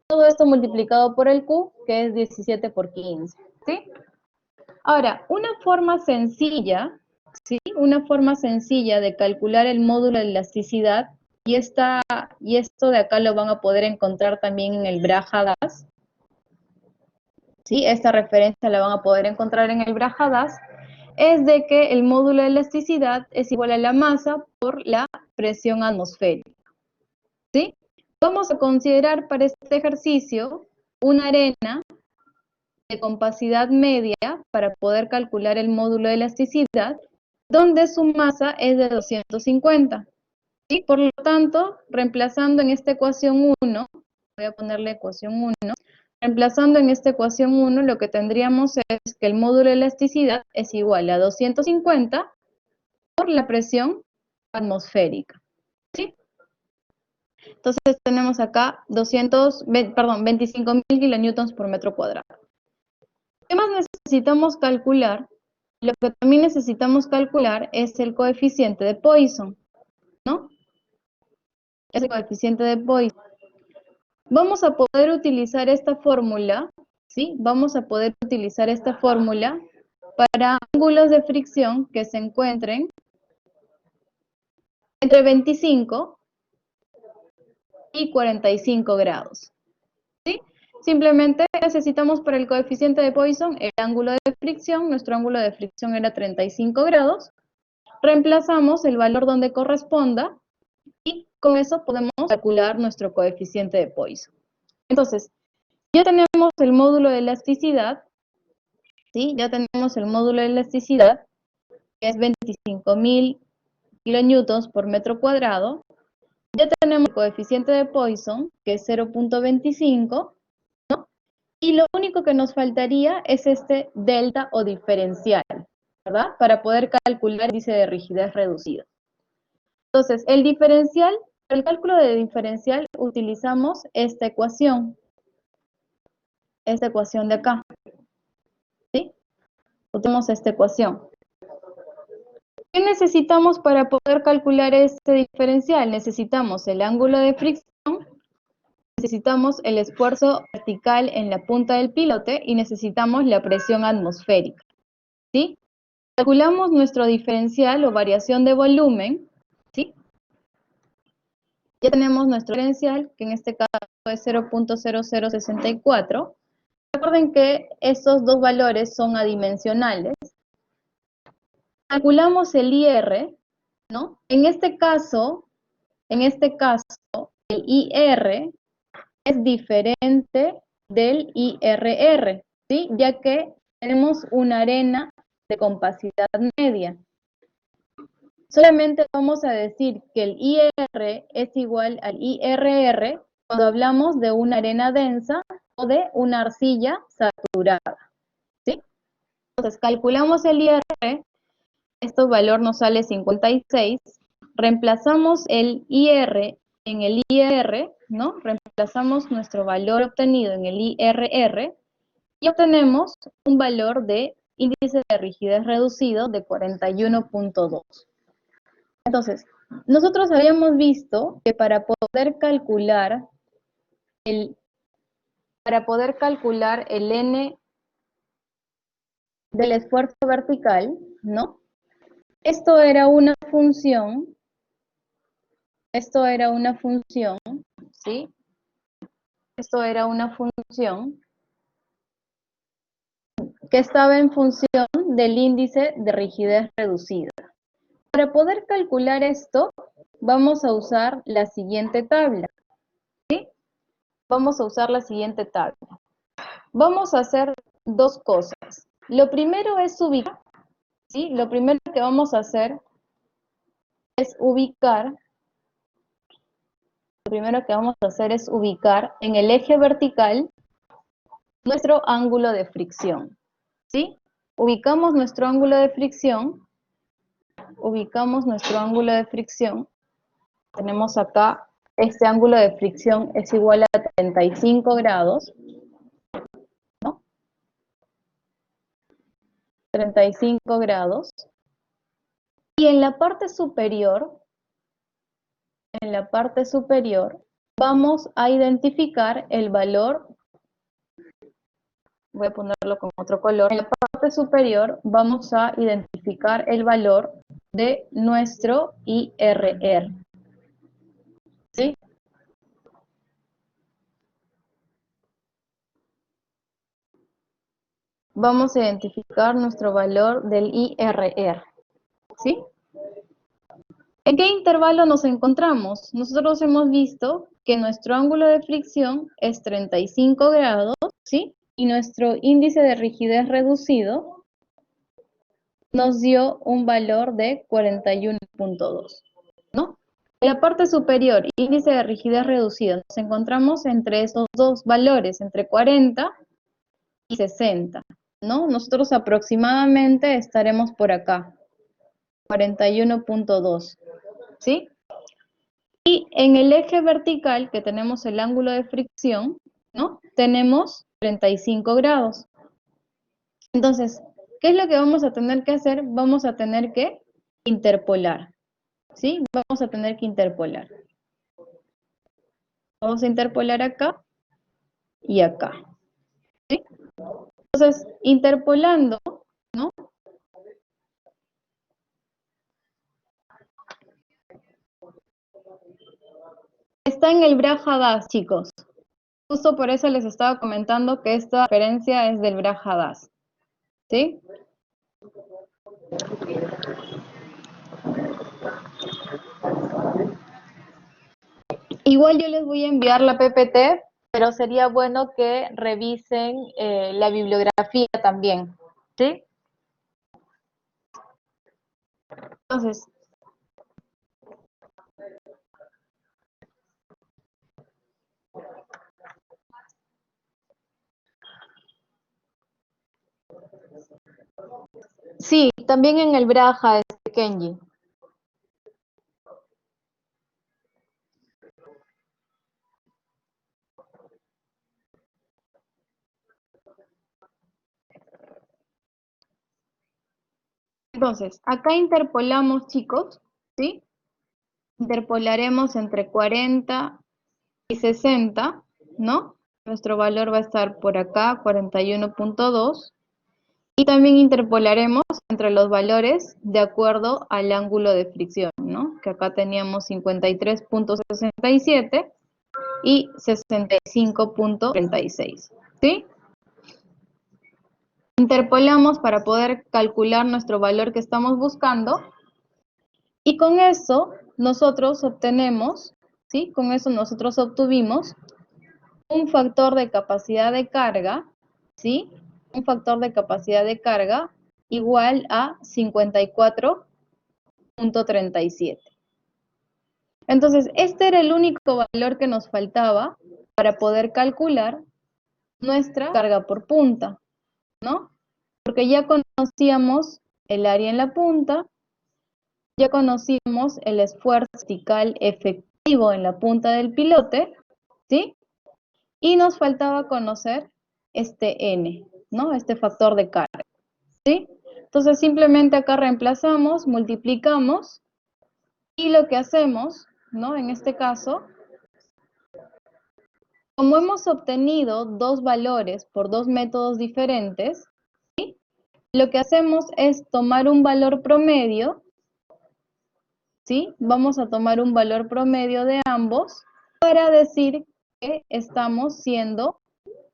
Todo esto multiplicado por el Q, que es 17 por 15, ¿sí? Ahora, una forma sencilla, ¿sí? Una forma sencilla de calcular el módulo de elasticidad, y esto de acá lo van a poder encontrar también en el Braja-Gas, ¿sí? Esta referencia la van a poder encontrar en el Braja-Gas, es de que el módulo de elasticidad es igual a la masa por la presión atmosférica, ¿sí? Vamos a considerar para este ejercicio una arena de compacidad media para poder calcular el módulo de elasticidad, donde su masa es de 250. ¿Sí? Por lo tanto, reemplazando en esta ecuación 1, voy a ponerle ecuación 1, reemplazando en esta ecuación 1, lo que tendríamos es que el módulo de elasticidad es igual a 250 por la presión atmosférica. ¿Sí? Entonces tenemos acá 25.000 kilonewtons por metro cuadrado. ¿Qué más necesitamos calcular? Lo que también necesitamos calcular es el coeficiente de Poisson, ¿no? Es el coeficiente de Poisson. Vamos a poder utilizar esta fórmula, ¿sí? Vamos a poder utilizar esta fórmula para ángulos de fricción que se encuentren entre 25 y 45 grados, ¿sí? Simplemente necesitamos para el coeficiente de Poisson el ángulo de fricción. Nuestro ángulo de fricción era 35 grados. Reemplazamos el valor donde corresponda y con eso podemos calcular nuestro coeficiente de Poisson. Entonces, ya tenemos el módulo de elasticidad, ¿sí? Ya tenemos el módulo de elasticidad, que es 25.000 kilonewtons por metro cuadrado. Ya tenemos el coeficiente de Poisson, que es 0.25, ¿no? Y lo único que nos faltaría es este delta o diferencial, ¿verdad? Para poder calcular el índice de rigidez reducido. Entonces, el diferencial, para el cálculo de diferencial utilizamos esta ecuación de acá, ¿sí? Utilizamos esta ecuación. ¿Qué necesitamos para poder calcular este diferencial? Necesitamos el ángulo de fricción, necesitamos el esfuerzo vertical en la punta del pilote y necesitamos la presión atmosférica, ¿sí? Calculamos nuestro diferencial o variación de volumen, ¿sí? Ya tenemos nuestro diferencial, que en este caso es 0.0064. Recuerden que estos dos valores son adimensionales. Calculamos el IR, ¿no? En este caso, el IR es diferente del IRR, ¿sí? Ya que tenemos una arena de compacidad media. Solamente vamos a decir que el IR es igual al IRR cuando hablamos de una arena densa o de una arcilla saturada, ¿sí? Entonces, calculamos el IR, este valor nos sale 56, reemplazamos el IR en el IR, ¿no? Reemplazamos nuestro valor obtenido en el IRR y obtenemos un valor de índice de rigidez reducido de 41.2. Entonces, nosotros habíamos visto que para poder calcular el N del esfuerzo vertical, ¿no? Esto era una función, ¿sí? Esto era una función que estaba en función del índice de rigidez reducida. Para poder calcular esto, vamos a usar la siguiente tabla, ¿sí? Vamos a usar la siguiente tabla. Vamos a hacer dos cosas. Lo primero es ubicar, ¿sí? Lo primero que vamos a hacer es ubicar en el eje vertical nuestro ángulo de fricción, ¿sí? Ubicamos nuestro ángulo de fricción. Tenemos acá, este ángulo de fricción es igual a 35 grados, ¿no? 35 grados. Y en la parte superior, vamos a identificar el valor, voy a ponerlo con otro color, en la parte superior vamos a identificar el valor de nuestro IRR. ¿Sí? Vamos a identificar nuestro valor del IRR. ¿Sí? ¿En qué intervalo nos encontramos? Nosotros hemos visto que nuestro ángulo de fricción es 35 grados, ¿sí? Y nuestro índice de rigidez reducido nos dio un valor de 41.2, ¿no? En la parte superior, índice de rigidez reducido, nos encontramos entre esos dos valores, entre 40 y 60, ¿no? Nosotros aproximadamente estaremos por acá, 41.2, ¿sí? Y en el eje vertical, que tenemos el ángulo de fricción, ¿no? Tenemos 35 grados. Entonces, ¿qué es lo que vamos a tener que hacer? Vamos a tener que interpolar, ¿sí? Vamos a tener que interpolar. Vamos a interpolar acá y acá, ¿sí? Entonces, interpolando, ¿no? Está en el Braj-Hadás, chicos. Justo por eso les estaba comentando que esta referencia es del Braj-Hadás, ¿sí? Igual yo les voy a enviar la PPT, pero sería bueno que revisen la bibliografía también, ¿sí? Entonces, sí, también en el Braja, Kenji. Entonces, acá interpolamos, chicos, ¿sí? Interpolaremos entre 40 y 60, ¿no? Nuestro valor va a estar por acá, 41.2. Y también interpolaremos entre los valores de acuerdo al ángulo de fricción, ¿no? Que acá teníamos 53.67 y 65.36, ¿sí? Interpolamos para poder calcular nuestro valor que estamos buscando y con eso nosotros obtenemos, ¿sí? Con eso nosotros obtuvimos un factor de capacidad de carga, ¿sí? Un factor de capacidad de carga igual a 54.37. Entonces, este era el único valor que nos faltaba para poder calcular nuestra carga por punta, ¿no? Porque ya conocíamos el área en la punta, ya conocíamos el esfuerzo vertical efectivo en la punta del pilote, ¿sí? Y nos faltaba conocer este N, ¿no? Este factor de carga, ¿sí? Entonces simplemente acá reemplazamos, multiplicamos y lo que hacemos, ¿no? En este caso, como hemos obtenido dos valores por dos métodos diferentes, ¿sí? Lo que hacemos es tomar un valor promedio, ¿sí? Vamos a tomar un valor promedio de ambos para decir que estamos siendo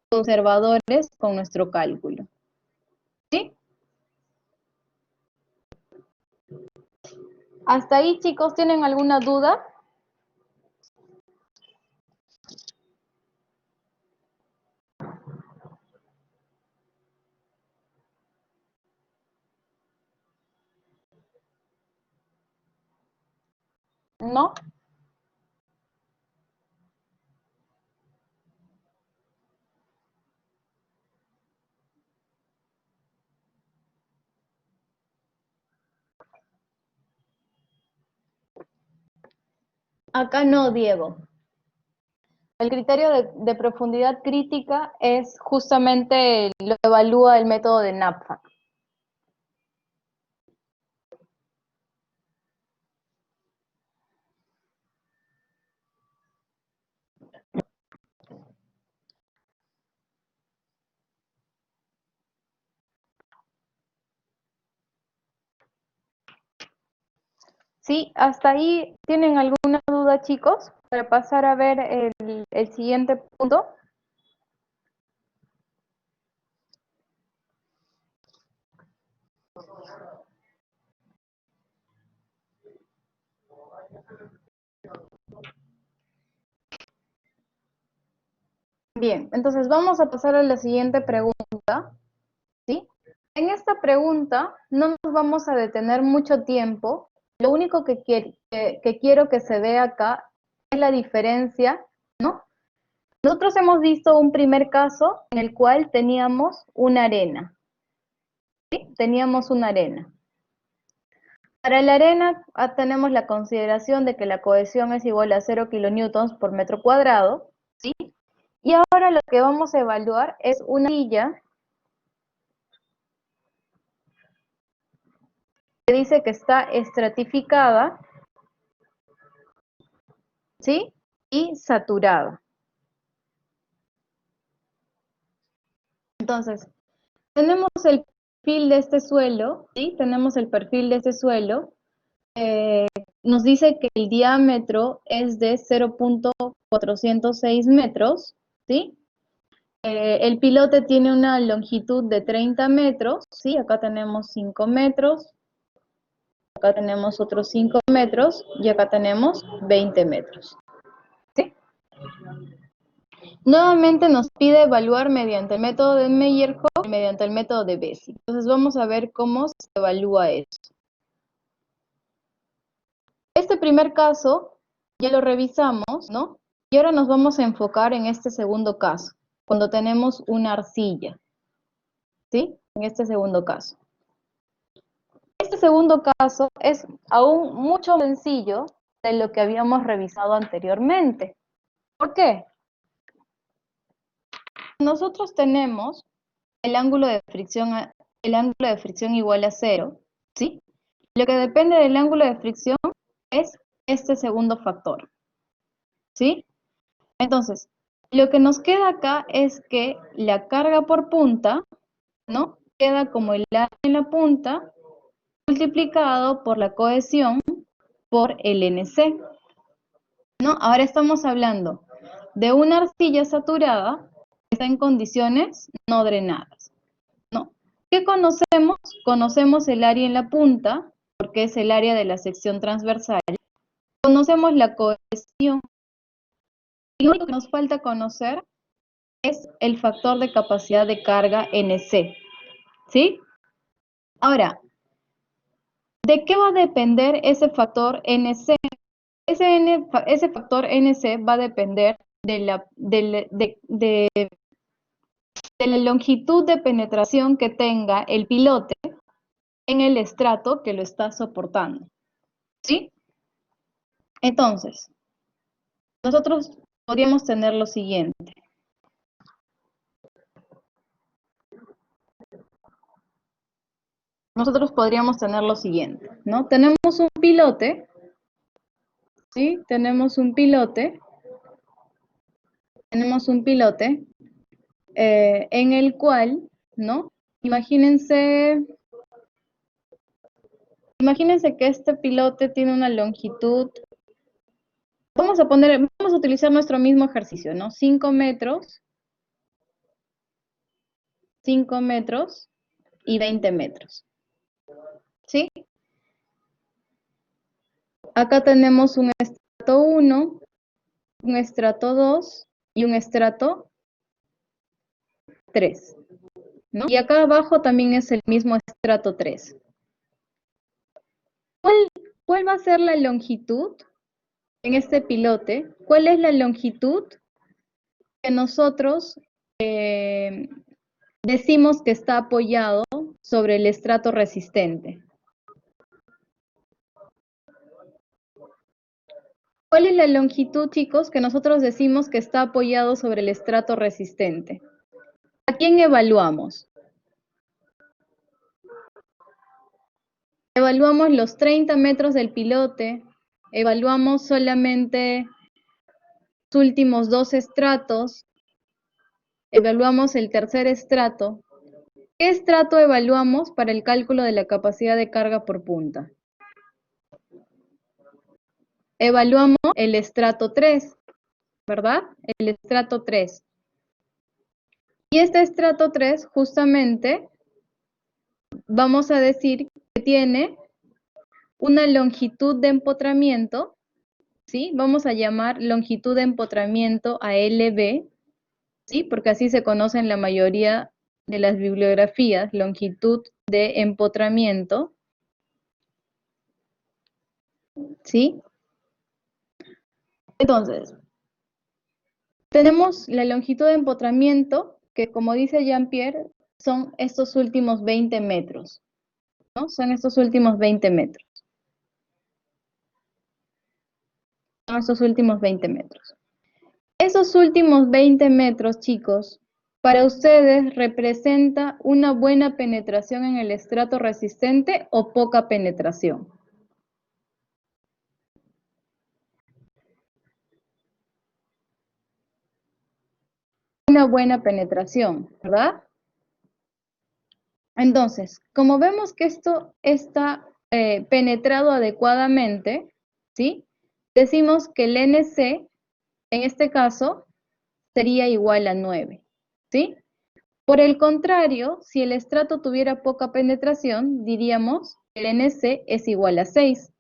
conservadores con nuestro cálculo, ¿sí? ¿Hasta ahí, chicos, tienen alguna duda? ¿No? Acá no, Diego. El criterio de profundidad crítica es justamente lo que evalúa el método de NAPFA. ¿Sí? ¿Hasta ahí tienen alguna duda, chicos? Para pasar a ver el siguiente punto. Bien, entonces vamos a pasar a la siguiente pregunta, ¿sí? En esta pregunta no nos vamos a detener mucho tiempo. Lo único que quiero que se vea acá es la diferencia, ¿no? Nosotros hemos visto un primer caso en el cual teníamos una arena, ¿sí? Teníamos una arena. Para la arena tenemos la consideración de que la cohesión es igual a 0 kilonewtons por metro cuadrado, ¿sí? Y ahora lo que vamos a evaluar es una arcilla que dice que está estratificada, ¿sí? Y saturada. Entonces, tenemos el perfil de este suelo, ¿sí? Tenemos el perfil de este suelo. Nos dice que el diámetro es de 0.406 metros, ¿sí? El pilote tiene una longitud de 30 metros, ¿sí? Acá tenemos 5 metros, acá tenemos otros 5 metros y acá tenemos 20 metros, ¿sí? Nuevamente nos pide evaluar mediante el método de Meyerhof y mediante el método de Bézier. Entonces vamos a ver cómo se evalúa esto. Este primer caso ya lo revisamos, ¿no? Y ahora nos vamos a enfocar en este segundo caso, cuando tenemos una arcilla, ¿sí? En este segundo caso. Este segundo caso es aún mucho más sencillo de lo que habíamos revisado anteriormente. ¿Por qué? Nosotros tenemos el ángulo de fricción igual a 0, ¿sí? Lo que depende del ángulo de fricción es este segundo factor, ¿sí? Entonces, lo que nos queda acá es que la carga por punta, ¿no? Queda como el área en la punta multiplicado por la cohesión por el NC, ¿no? Ahora estamos hablando de una arcilla saturada que está en condiciones no drenadas, ¿no? ¿Qué conocemos? Conocemos el área en la punta, porque es el área de la sección transversal. Conocemos la cohesión. Y lo único que nos falta conocer es el factor de capacidad de carga NC, ¿sí? Ahora, ¿de qué va a depender ese factor NC? Ese factor NC va a depender de la longitud de penetración que tenga el pilote en el estrato que lo está soportando, ¿sí? Entonces, nosotros podríamos tener lo siguiente. Nosotros podríamos tener lo siguiente, ¿no? Tenemos un pilote, ¿sí? Tenemos un pilote en el cual, ¿no? Imagínense que este pilote tiene una longitud, vamos a utilizar nuestro mismo ejercicio, ¿no? 5 metros y 20 metros, ¿sí? Acá tenemos un estrato 1, un estrato 2 y un estrato 3, ¿no? Y acá abajo también es el mismo estrato 3. ¿Cuál va a ser la longitud en este pilote? ¿Cuál es la longitud que nosotros decimos que está apoyado sobre el estrato resistente? ¿Cuál es la longitud, chicos, que nosotros decimos que está apoyado sobre el estrato resistente? ¿A quién evaluamos? Evaluamos los 30 metros del pilote, evaluamos solamente los últimos 2 estratos, evaluamos el tercer estrato. ¿Qué estrato evaluamos para el cálculo de la capacidad de carga por punta? evaluamos el estrato 3, ¿verdad? El estrato 3. Y este estrato 3 justamente vamos a decir que tiene una longitud de empotramiento, ¿sí? Vamos a llamar longitud de empotramiento a LB, ¿sí? Porque así se conoce en la mayoría de las bibliografías, longitud de empotramiento, ¿sí? Entonces, tenemos la longitud de empotramiento, que como dice Jean-Pierre, son estos últimos 20 metros, ¿no? Son estos últimos 20 metros. Son estos últimos 20 metros. Esos últimos 20 metros, chicos, para ustedes representa una buena penetración en el estrato resistente o poca penetración. Una buena penetración, ¿verdad? Entonces, como vemos que esto está penetrado adecuadamente, ¿sí? Decimos que el NC, en este caso, sería igual a 9, ¿sí? Por el contrario, si el estrato tuviera poca penetración, diríamos que el NC es igual a 6.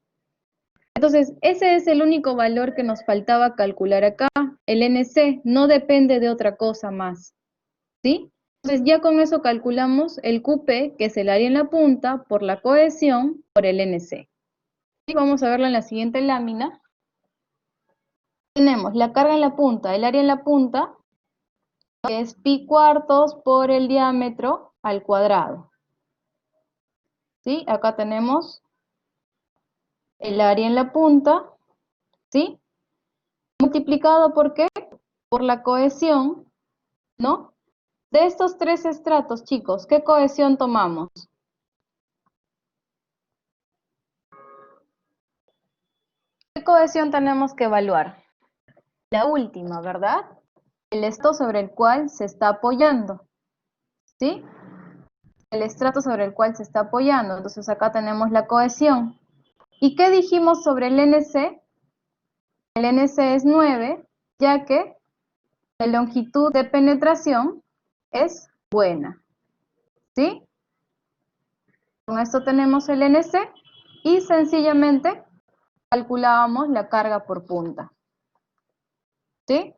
Entonces, ese es el único valor que nos faltaba calcular acá. El NC no depende de otra cosa más, ¿sí? Entonces, ya con eso calculamos el QP, que es el área en la punta, por la cohesión, por el NC. ¿Sí? Vamos a verlo en la siguiente lámina. Tenemos la carga en la punta, el área en la punta, que es pi cuartos por el diámetro al cuadrado. ¿Sí? Acá tenemos el área en la punta, ¿sí? Multiplicado ¿por qué? Por la cohesión, ¿no? De estos tres estratos, chicos, ¿qué cohesión tomamos? ¿Qué cohesión tenemos que evaluar? La última, ¿verdad? El estrato sobre el cual se está apoyando, ¿sí? El estrato sobre el cual se está apoyando. Entonces acá tenemos la cohesión. ¿Y qué dijimos sobre el NC? El NC es 9, ya que la longitud de penetración es buena, ¿sí? Con esto tenemos el NC y sencillamente calculábamos la carga por punta, ¿sí?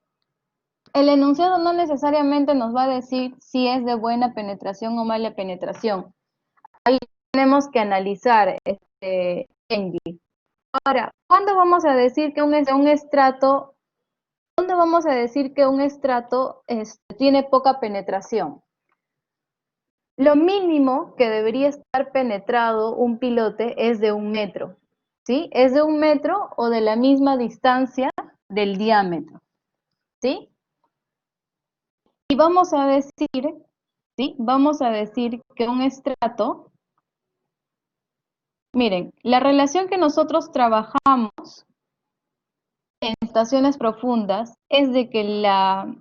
El enunciado no necesariamente nos va a decir si es de buena penetración o mala penetración. Ahí tenemos que analizar Benji. Ahora, ¿cuándo vamos a decir que un estrato, ¿cuándo vamos a decir que un estrato tiene poca penetración? Lo mínimo que debería estar penetrado un pilote es de 1 metro, ¿sí? Es de 1 metro o de la misma distancia del diámetro, ¿sí? Y vamos a decir, ¿sí? Vamos a decir que un estrato, miren, la relación que nosotros trabajamos en estaciones profundas es de que la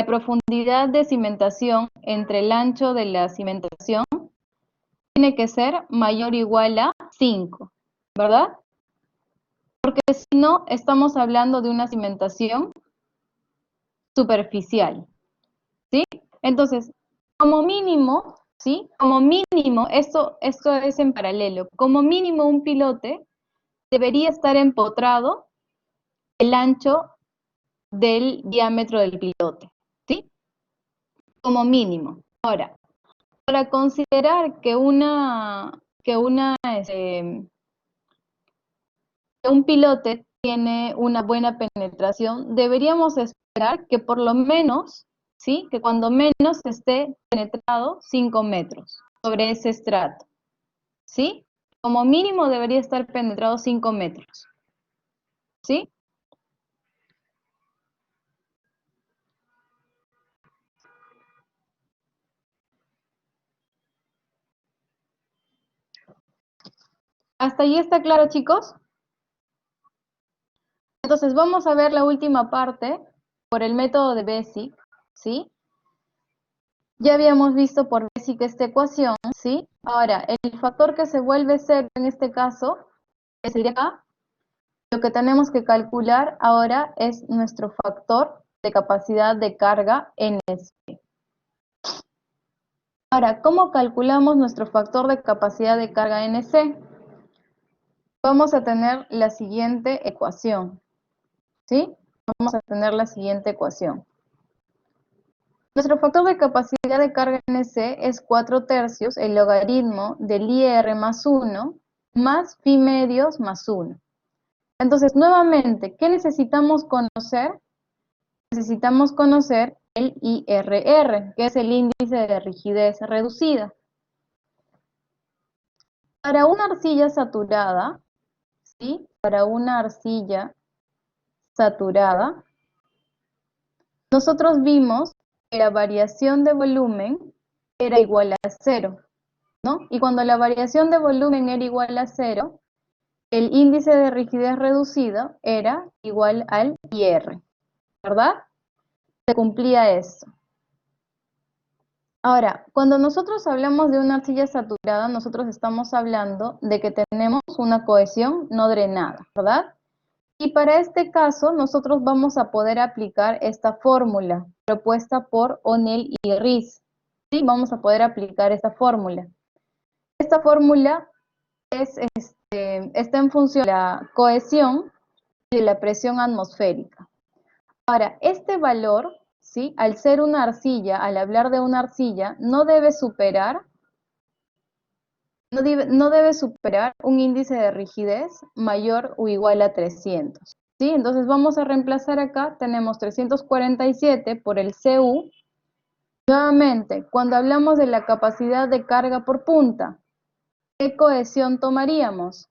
profundidad de cimentación entre el ancho de la cimentación tiene que ser mayor o igual a 5, ¿verdad? Porque si no, estamos hablando de una cimentación superficial, ¿sí? Entonces, como mínimo, ¿sí? Como mínimo, esto es en paralelo, como mínimo un pilote debería estar empotrado el ancho del diámetro del pilote, ¿sí? Como mínimo. Ahora, para considerar que un pilote tiene una buena penetración, deberíamos esperar que por lo menos, ¿sí? Que cuando menos esté penetrado 5 metros sobre ese estrato, ¿sí? Como mínimo debería estar penetrado 5 metros, ¿sí? ¿Hasta ahí está claro, chicos? Entonces vamos a ver la última parte por el método de Basic, ¿sí? Ya habíamos visto por Basic esta ecuación, ¿sí? Ahora, el factor que se vuelve cero en este caso es el de acá, Lo que tenemos que calcular ahora es nuestro factor de capacidad de carga NC. Ahora, ¿cómo calculamos nuestro factor de capacidad de carga NC? Vamos a tener la siguiente ecuación, ¿sí? Vamos a tener la siguiente ecuación. Nuestro factor de capacidad de carga NC es 4/3 el logaritmo del IR más 1 más phi medios más 1. Entonces, nuevamente, ¿qué necesitamos conocer? Necesitamos conocer el IRR, que es el índice de rigidez reducida. Para una arcilla saturada, ¿sí? Para una arcilla saturada, nosotros vimos que la variación de volumen era igual a 0, ¿no? Y cuando la variación de volumen era igual a 0, el índice de rigidez reducido era igual al IR, ¿verdad? Se cumplía eso. Ahora, cuando nosotros hablamos de una arcilla saturada, nosotros estamos hablando de que tenemos una cohesión no drenada, ¿verdad? Y para este caso, nosotros vamos a poder aplicar esta fórmula propuesta por O'Neill y Riss. ¿Sí? Vamos a poder aplicar esta fórmula. Esta fórmula está en función de la cohesión y de la presión atmosférica. Ahora, este valor, ¿sí? Al ser una arcilla, al hablar de una arcilla, no debe superar un índice de rigidez mayor o igual a 300. ¿Sí? Entonces vamos a reemplazar acá, tenemos 347 por el CU. Nuevamente, cuando hablamos de la capacidad de carga por punta, ¿qué cohesión tomaríamos?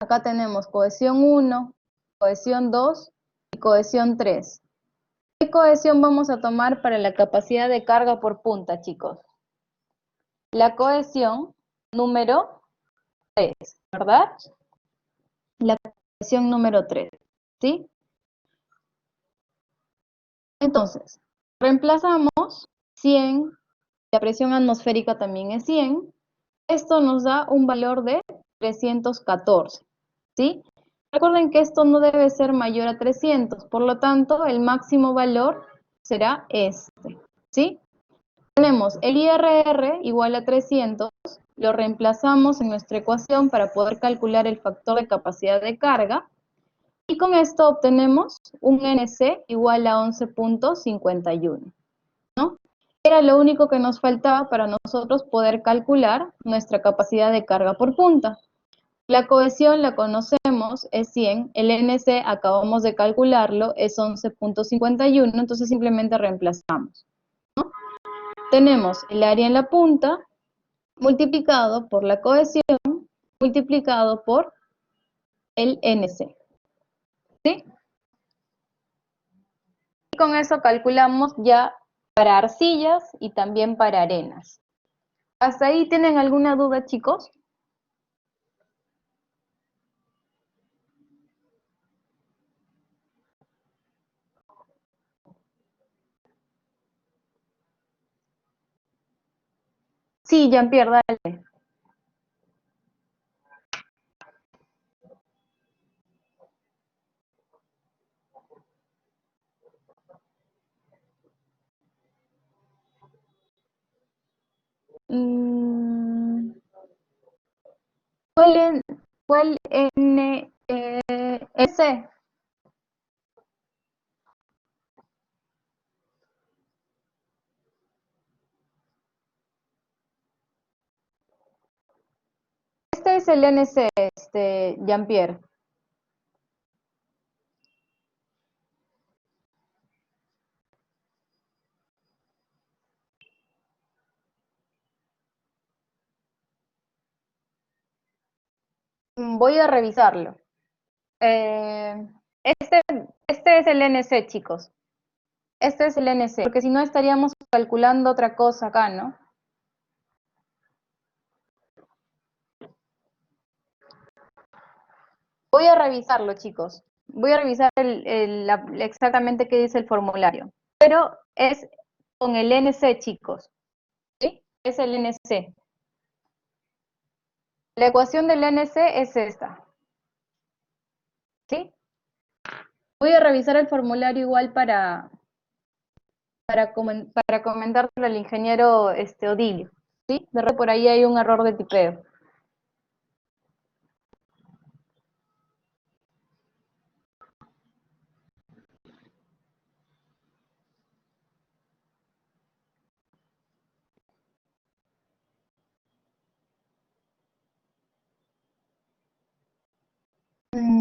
Acá tenemos cohesión 1, cohesión 2 y cohesión 3. ¿Qué cohesión vamos a tomar para la capacidad de carga por punta, chicos? La cohesión número 3, ¿verdad? La cohesión número 3, ¿sí? Entonces, reemplazamos 100, la presión atmosférica también es 100. Esto nos da un valor de 314, ¿sí? Recuerden que esto no debe ser mayor a 300, por lo tanto, el máximo valor será este, ¿sí? Tenemos el IRR igual a 300, lo reemplazamos en nuestra ecuación para poder calcular el factor de capacidad de carga, y con esto obtenemos un NC igual a 11.51, ¿no? Era lo único que nos faltaba para nosotros poder calcular nuestra capacidad de carga por punta. La cohesión la conocemos, es 100, el NC acabamos de calcularlo, es 11.51, entonces simplemente reemplazamos, ¿no? Tenemos el área en la punta multiplicado por la cohesión multiplicado por el NC, ¿sí? Y con eso calculamos ya para arcillas y también para arenas. ¿Hasta ahí tienen alguna duda, chicos? Sí, Jean-Pierre, dale. ¿Cuál NS? Este es el NC, Jean-Pierre. Voy a revisarlo. Este es el NC, chicos. Este es el NC, porque si no estaríamos calculando otra cosa acá, ¿no? Voy a revisarlo, chicos. Voy a revisar exactamente qué dice el formulario. Pero es con el NC, chicos. ¿Sí? Es el NC. La ecuación del NC es esta. ¿sí? Voy a revisar el formulario igual para comentárselo al ingeniero Odilio, ¿sí? De repente por ahí hay un error de tipeo.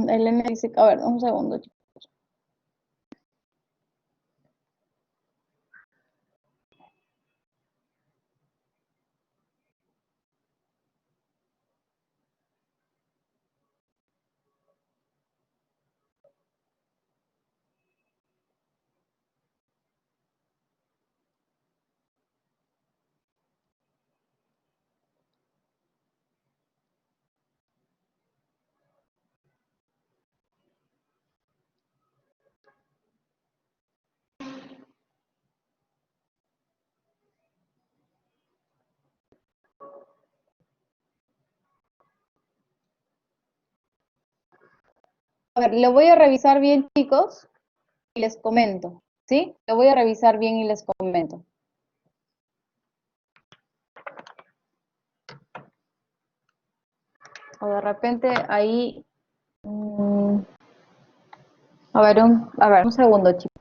Elena dice, a ver, un segundo, chicos. A ver, lo voy a revisar bien, chicos, y les comento, ¿sí? Lo voy a revisar bien y les comento. O de repente ahí... a ver, un segundo, chicos.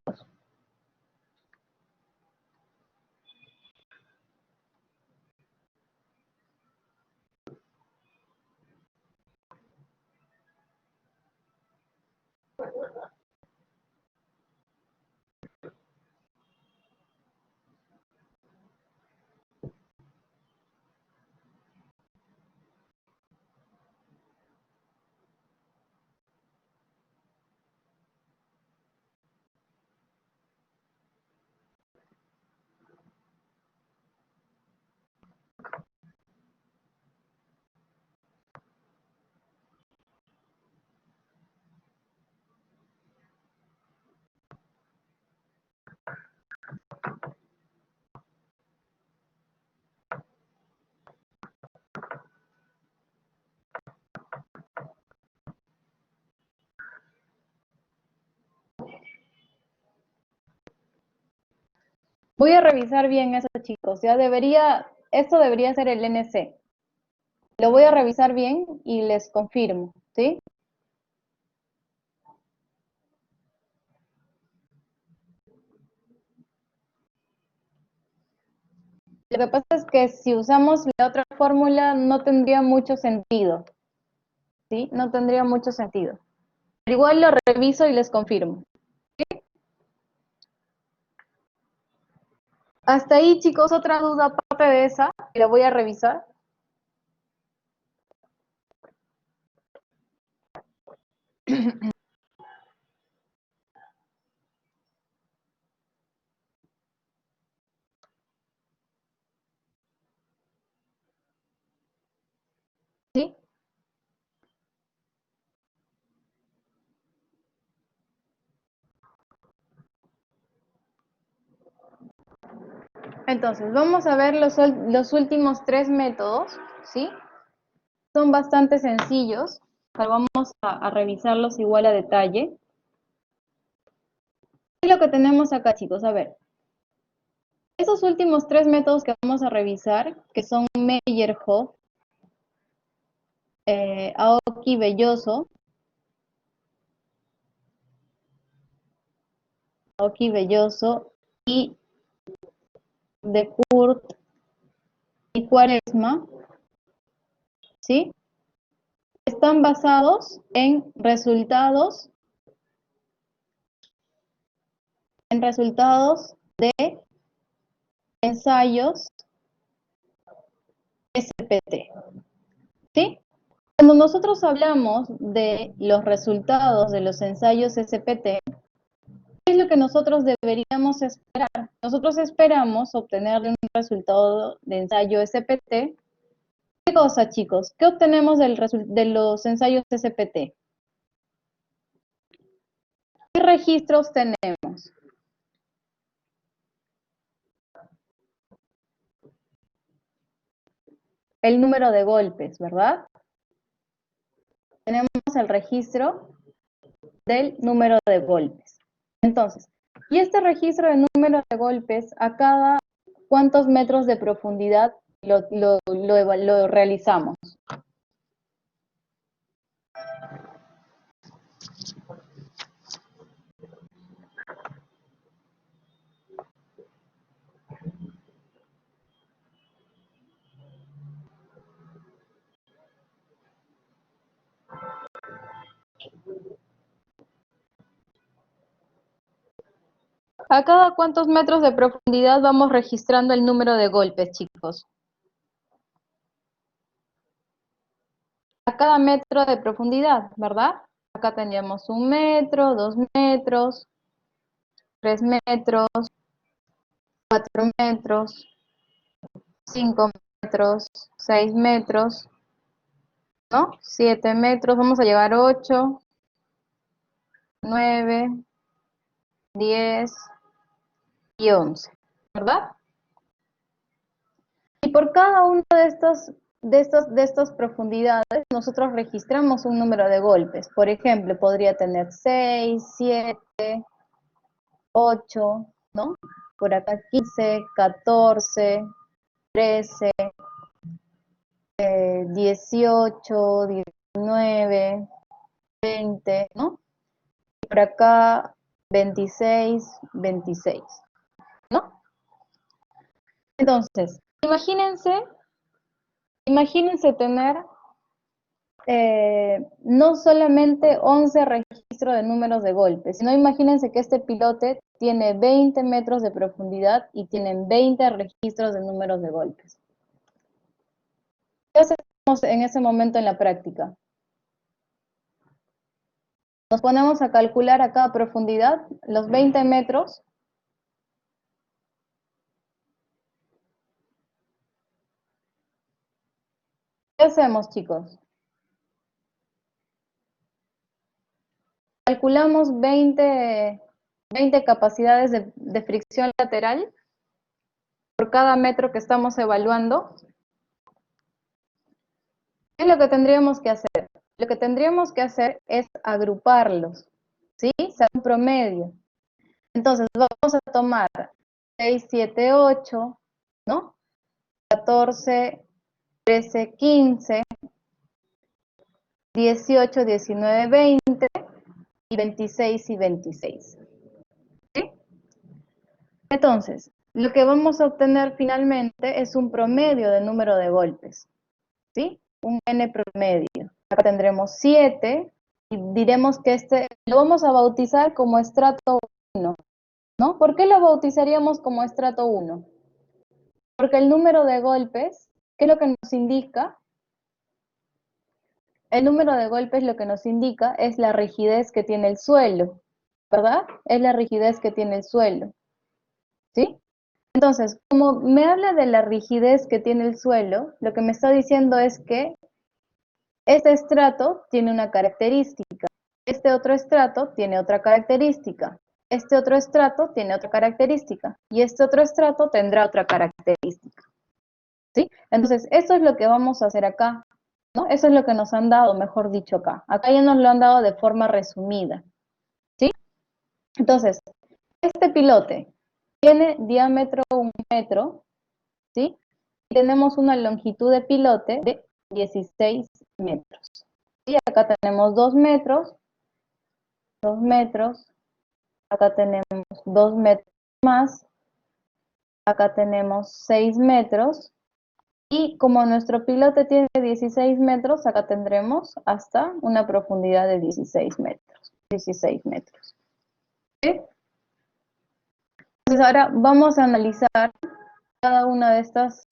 Voy a revisar bien eso, chicos. Esto debería ser el NC. Lo voy a revisar bien y les confirmo, ¿sí? Lo que pasa es que si usamos la otra fórmula no tendría mucho sentido, ¿sí? No tendría mucho sentido. Pero igual lo reviso y les confirmo. ¿Sí? Hasta ahí, chicos, otra duda aparte de esa, que la voy a revisar. ¿Sí? Entonces, vamos a ver los últimos tres métodos, ¿sí? Son bastante sencillos, pero vamos a revisarlos igual a detalle. ¿Qué es lo que tenemos acá, chicos? A ver, esos últimos tres métodos que vamos a revisar, que son Meyerhoff, Aoki Belloso, y de Kurt y Cuaresma, ¿sí? Están basados en resultados de ensayos SPT, ¿sí? Cuando nosotros hablamos de los resultados de los ensayos SPT, ¿qué es lo que nosotros deberíamos esperar? Nosotros esperamos obtener un resultado de ensayo SPT. ¿Qué cosa, chicos? ¿Qué obtenemos de los ensayos SPT? ¿Qué registros tenemos? El número de golpes, ¿verdad? Tenemos el registro del número de golpes. Entonces, y este registro de número de golpes, a cada cuántos metros de profundidad lo realizamos. ¿A cada cuántos metros de profundidad vamos registrando el número de golpes, chicos? A cada metro de profundidad, ¿verdad? Acá tendríamos 1 metro, 2 metros, 3 metros, 4 metros, 5 metros, 6 metros, ¿no? 7 metros, vamos a llegar a 8, 9, 10 y 11, ¿verdad? Y por cada uno de estas profundidades, nosotros registramos un número de golpes. Por ejemplo, podría tener 6, 7, 8, ¿no? Por acá 15, 14, 13, 18, 19, 20, ¿no? Y por acá 26, 26, ¿no? Entonces, imagínense tener no solamente 11 registros de números de golpes, sino imagínense que este pilote tiene 20 metros de profundidad y tienen 20 registros de números de golpes. ¿Qué hacemos en ese momento en la práctica? Nos ponemos a calcular a cada profundidad los 20 metros. ¿Qué hacemos, chicos? Calculamos 20 capacidades de fricción lateral por cada metro que estamos evaluando. ¿Qué es lo que tendríamos que hacer? Lo que tendríamos que hacer es agruparlos, ¿sí? Ser un promedio. Entonces, vamos a tomar 6, 7, 8, ¿no? 14, 13, 15, 18, 19, 20 y 26 y 26. ¿Sí? Entonces, lo que vamos a obtener finalmente es un promedio de número de golpes, ¿sí? Un n promedio. Acá tendremos 7 y diremos que este lo vamos a bautizar como estrato 1, ¿no? ¿Por qué lo bautizaríamos como estrato 1? Porque el número de golpes, ¿qué es lo que nos indica? El número de golpes lo que nos indica es la rigidez que tiene el suelo, ¿verdad? Es la rigidez que tiene el suelo, ¿sí? Entonces, como me habla de la rigidez que tiene el suelo, lo que me está diciendo es que este estrato tiene una característica, este otro estrato tiene otra característica, este otro estrato tiene otra característica y este otro estrato tendrá otra característica, ¿sí? Entonces, eso es lo que vamos a hacer acá, ¿no? Eso es lo que nos han dado, mejor dicho, acá. Acá ya nos lo han dado de forma resumida, ¿sí? Entonces, este pilote tiene diámetro 1 metro, ¿sí? Y tenemos una longitud de pilote de 16 metros. Y acá tenemos 2 metros, 2 metros, acá tenemos 2 metros más, acá tenemos 6 metros, y como nuestro pilote tiene 16 metros, acá tendremos hasta una profundidad de 16 metros. 16 metros. ¿Sí? Entonces ahora vamos a analizar cada uno de estos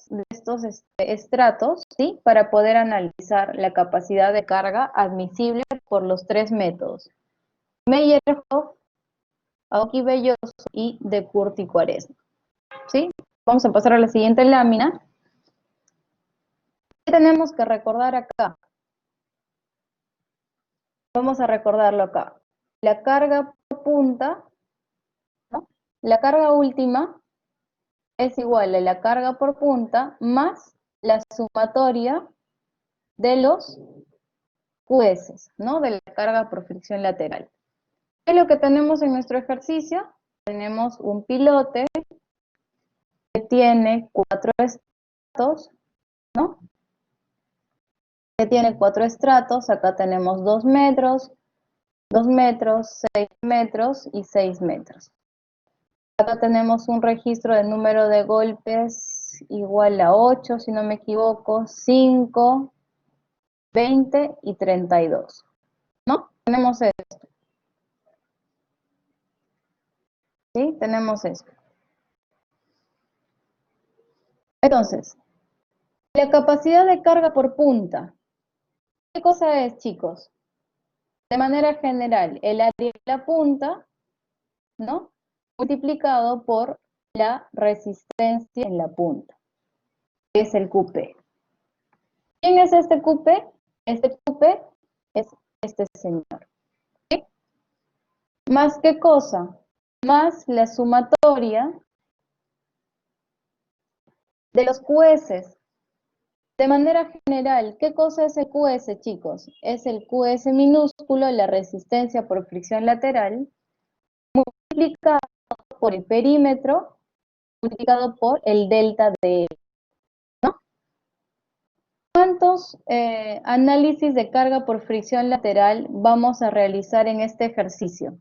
estratos, ¿sí? Para poder analizar la capacidad de carga admisible por los 3 métodos. Meyerhof, Aoki Belloso y de Curti Cuaresma, ¿sí? Vamos a pasar a la siguiente lámina. ¿Qué tenemos que recordar acá? Vamos a recordarlo acá. La carga por punta, ¿no? La carga última es igual a la carga por punta más la sumatoria de los QS, ¿no? De la carga por fricción lateral. ¿Qué es lo que tenemos en nuestro ejercicio? Tenemos un pilote que tiene 4 estratos, ¿no? Que tiene 4 estratos, acá tenemos 2 metros, 2 metros, 6 metros y 6 metros. Acá tenemos un registro de número de golpes igual a 8, si no me equivoco, 5, 20 y 32, ¿no? Tenemos esto, ¿sí? Tenemos esto. Entonces, la capacidad de carga por punta. ¿Qué cosa es, chicos? De manera general, el área de la punta, ¿no? Multiplicado por la resistencia en la punta, que es el QP. ¿Quién es este QP? Este QP es este señor. ¿Sí? ¿Más qué cosa? Más la sumatoria de los QS. De manera general, ¿qué cosa es el QS, chicos? Es el QS minúsculo, la resistencia por fricción lateral, multiplicado por el perímetro, multiplicado por el delta de L, ¿no? ¿Cuántos análisis de carga por fricción lateral vamos a realizar en este ejercicio?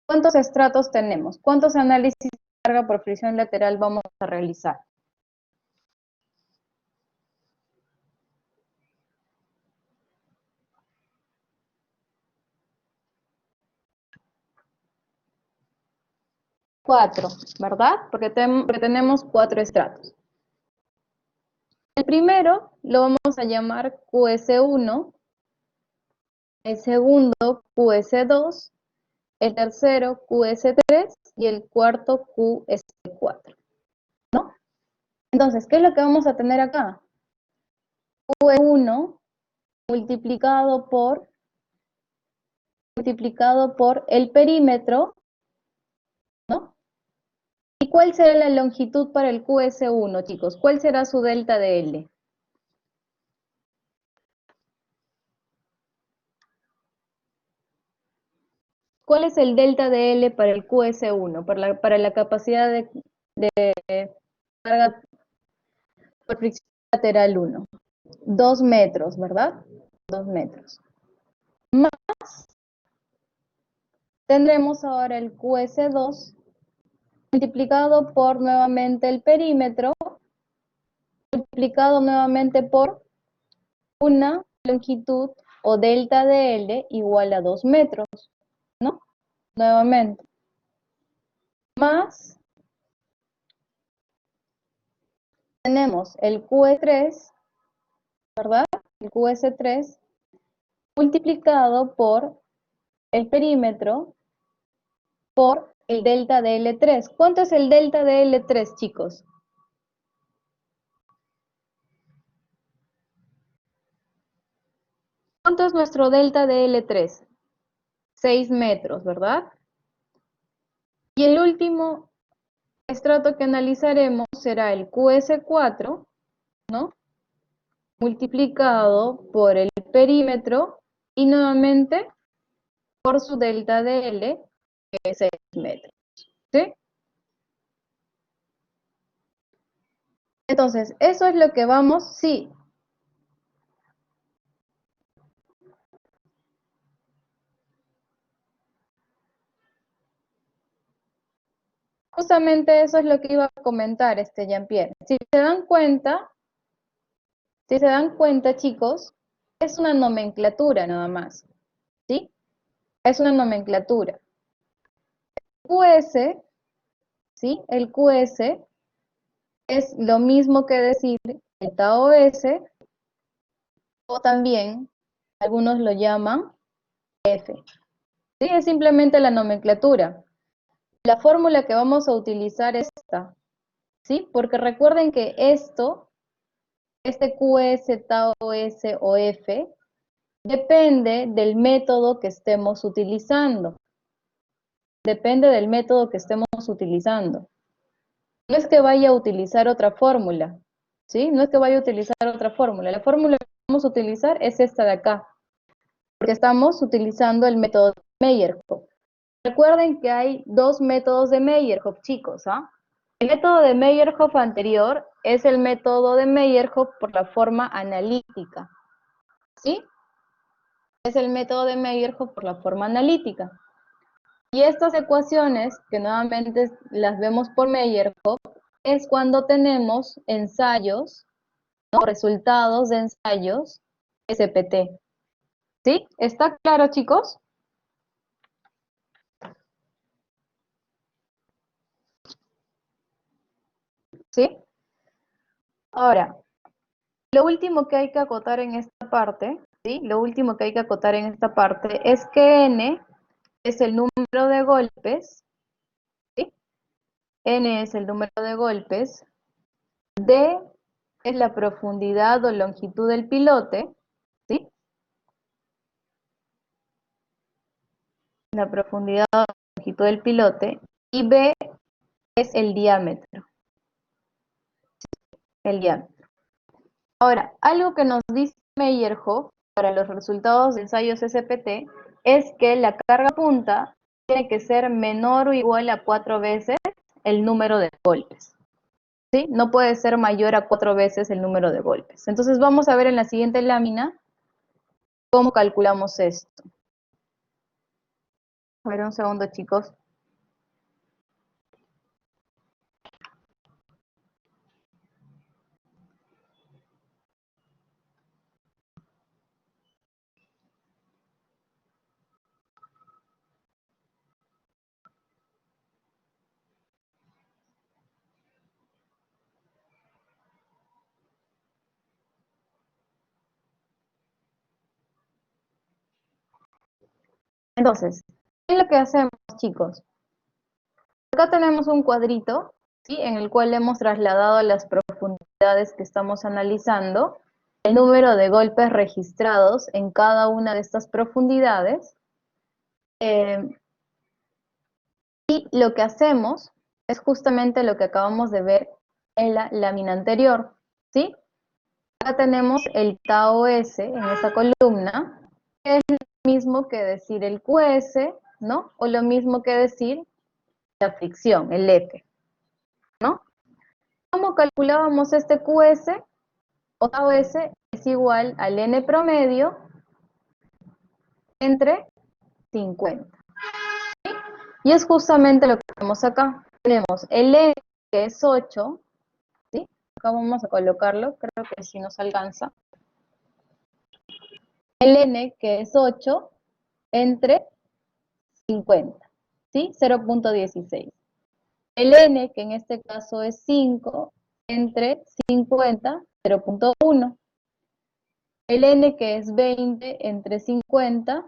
¿Cuántos estratos tenemos? ¿Cuántos análisis de carga por fricción lateral vamos a realizar? Cuatro, ¿verdad? Porque tenemos 4 estratos. El primero lo vamos a llamar QS1, el segundo QS2, el tercero QS3 y el cuarto QS4, ¿no? Entonces, ¿qué es lo que vamos a tener acá? QE1 multiplicado por el perímetro, ¿no? ¿Y cuál será la longitud para el QS1, chicos? ¿Cuál será su delta de L? ¿Cuál es el delta de L para el QS1, para la capacidad de carga por fricción lateral 1? 2 metros, ¿verdad? 2 metros. Más, tendremos ahora el QS2 multiplicado por nuevamente el perímetro, multiplicado nuevamente por una longitud o delta de L igual a 2 metros, ¿no? Nuevamente. Más, tenemos el QE3, ¿verdad? El QS3 multiplicado por el perímetro por el delta de L3. ¿Cuánto es el delta de L3, chicos? ¿Cuánto es nuestro delta de L3? 6 metros, ¿verdad? Y el último estrato que analizaremos será el QS4, ¿no? Multiplicado por el perímetro y nuevamente por su delta de L, que es 6 metros, ¿sí? Entonces, eso es lo que vamos, sí. Justamente eso es lo que iba a comentar Jean-Pierre. Si se dan cuenta, chicos, es una nomenclatura nada más, ¿sí? Es una nomenclatura. QS, ¿sí? El QS es lo mismo que decir el TAOS, o también algunos lo llaman F. ¿Sí? Es simplemente la nomenclatura. La fórmula que vamos a utilizar es esta, ¿sí? Porque recuerden que este QS, TAOS o F, depende del método que estemos utilizando. Depende del método que estemos utilizando. No es que vaya a utilizar otra fórmula, ¿sí? No es que vaya a utilizar otra fórmula. La fórmula que vamos a utilizar es esta de acá, porque estamos utilizando el método de Meyerhof. Recuerden que hay dos métodos de Meyerhof, chicos, ¿ah? El método de Meyerhof anterior es el método de Meyerhof por la forma analítica, ¿sí? Es el método de Meyerhof por la forma analítica. Y estas ecuaciones, que nuevamente las vemos por Meyerhof, es cuando tenemos ensayos, ¿no? Resultados de ensayos SPT. ¿Sí? ¿Está claro, chicos? ¿Sí? Ahora, lo último que hay que acotar en esta parte, ¿sí? Lo último que hay que acotar en esta parte es que N es el número de golpes, ¿sí? N es el número de golpes, D es la profundidad o longitud del pilote, ¿sí? La profundidad o longitud del pilote, y B es el diámetro, el diámetro. Ahora, algo que nos dice Meyerhof para los resultados de ensayos SPT es que la carga punta tiene que ser menor o igual a 4 veces el número de golpes, ¿sí? No puede ser mayor a 4 veces el número de golpes. Entonces vamos a ver en la siguiente lámina cómo calculamos esto. A ver, un segundo, chicos. Entonces, ¿qué es lo que hacemos, chicos? Acá tenemos un cuadrito, ¿sí? En el cual hemos trasladado las profundidades que estamos analizando, el número de golpes registrados en cada una de estas profundidades, y lo que hacemos es justamente lo que acabamos de ver en la lámina anterior, ¿sí? Acá tenemos el tau S en esta columna, que es lo mismo que decir el QS, ¿no? O lo mismo que decir la fricción, el F, ¿no? ¿Cómo calculábamos este QS? O tau S es igual al N promedio entre 50. ¿Sí? Y es justamente lo que tenemos acá. Tenemos el N, que es 8, ¿sí? Acá vamos a colocarlo, creo que si nos alcanza. El N, que es 8, entre 50, ¿sí? 0.16. El N, que en este caso es 5, entre 50, 0.1. El N, que es 20, entre 50,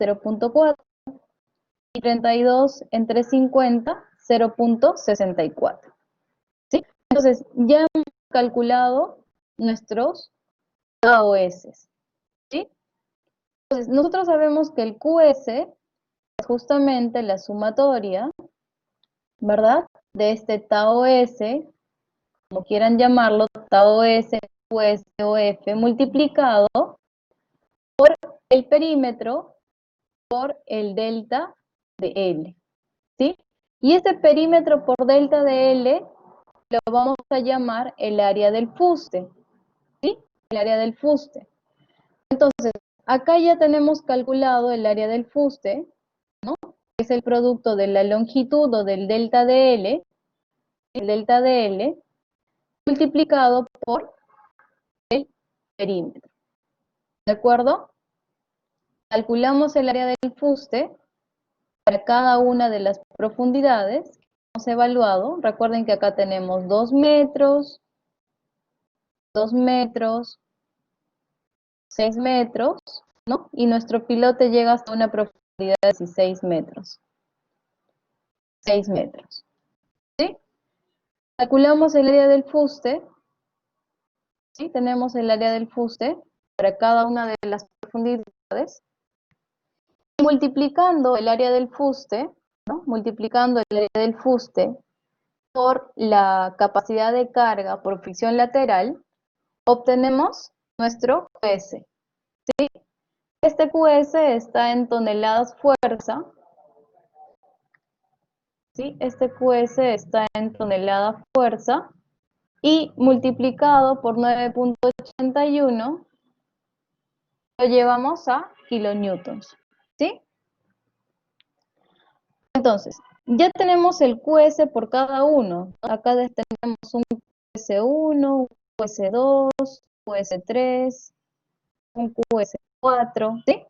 0.4. Y 32 entre 50, 0.64. ¿Sí? Entonces, ya hemos calculado nuestros AOS. ¿Sí? Entonces, nosotros sabemos que el QS es justamente la sumatoria, ¿verdad? De este tau S, como quieran llamarlo, tau S, QS o F, multiplicado por el perímetro por el delta de L, ¿sí? Y este perímetro por delta de L lo vamos a llamar el área del fuste, ¿sí? El área del fuste. Entonces, acá ya tenemos calculado el área del fuste, ¿no? Es el producto de la longitud o del delta de L, el delta de L, multiplicado por el perímetro, ¿de acuerdo? Calculamos el área del fuste para cada una de las profundidades que hemos evaluado. Recuerden que acá tenemos 2 metros, 2 metros, 6 metros, ¿no? Y nuestro pilote llega hasta una profundidad de 16 metros. 6 metros, ¿sí? Calculamos el área del fuste, ¿sí? Tenemos el área del fuste para cada una de las profundidades. Y multiplicando el área del fuste, ¿no? Multiplicando el área del fuste por la capacidad de carga por fricción lateral, obtenemos nuestro QS, ¿sí? Este QS está en toneladas fuerza ¿sí? Este QS está en tonelada fuerza y multiplicado por 9.81 lo llevamos a kilonewtons, ¿sí? Entonces, ya tenemos el QS por cada uno. Acá tenemos un QS1, un QS2, QS3, un QS4, ¿sí?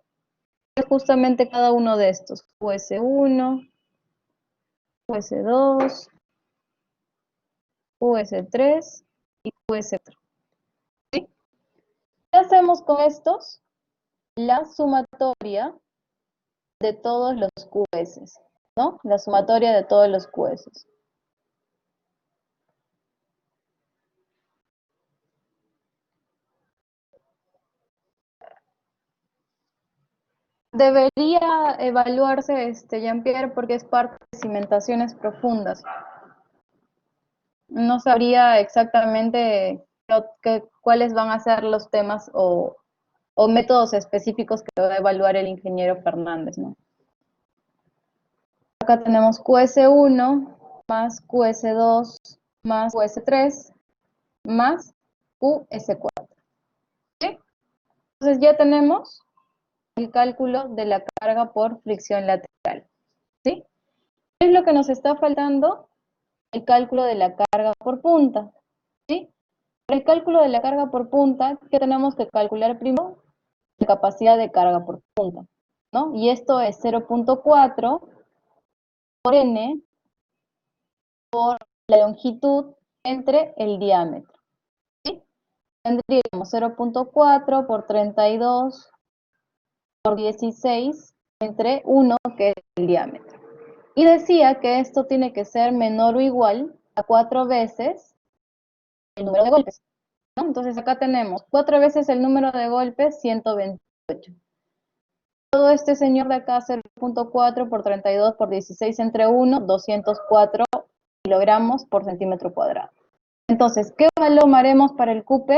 Es justamente cada uno de estos. QS1, QS2, QS3 y QS4. ¿Sí? ¿Qué hacemos con estos? La sumatoria de todos los QS, ¿no? La sumatoria de todos los QS. Debería evaluarse, Jean-Pierre, porque es parte de cimentaciones profundas. No sabría exactamente cuáles van a ser los temas o métodos específicos que va a evaluar el ingeniero Fernández, ¿no? Acá tenemos QS1 más QS2 más QS3 más QS4. ¿Sí? Entonces ya tenemos el cálculo de la carga por fricción lateral. ¿Sí? ¿Qué es lo que nos está faltando? El cálculo de la carga por punta. ¿Sí? Para el cálculo de la carga por punta, ¿qué tenemos que calcular primero? La capacidad de carga por punta, ¿no? Y esto es 0.4 por n por la longitud entre el diámetro. ¿Sí? Tendríamos 0.4 por 32 por 16 entre 1, que es el diámetro. Y decía que esto tiene que ser menor o igual a 4 veces el número de golpes, ¿no? Entonces acá tenemos 4 veces el número de golpes, 128. Todo este señor de acá, 0.4 por 32 por 16 entre 1, 204 kilogramos por centímetro cuadrado. Entonces, ¿qué valor haremos para el QP?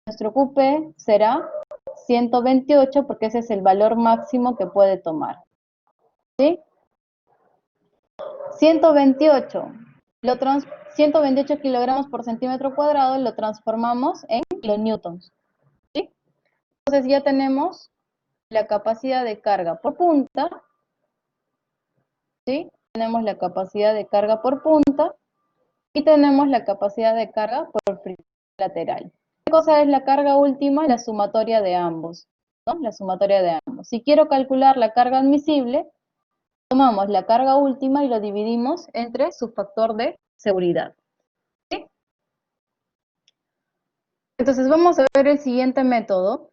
Nuestro QP será 128 porque ese es el valor máximo que puede tomar. ¿Sí? 128. 128 kilogramos por centímetro cuadrado lo transformamos en kilonewtons. ¿Sí? Entonces ya tenemos la capacidad de carga por punta. ¿Sí? Tenemos la capacidad de carga por punta y tenemos la capacidad de carga por fricción lateral. ¿Qué cosa es la carga última? La sumatoria de ambos, ¿no? La sumatoria de ambos. Si quiero calcular la carga admisible, tomamos la carga última y lo dividimos entre su factor de seguridad. ¿Sí? Entonces vamos a ver el siguiente método,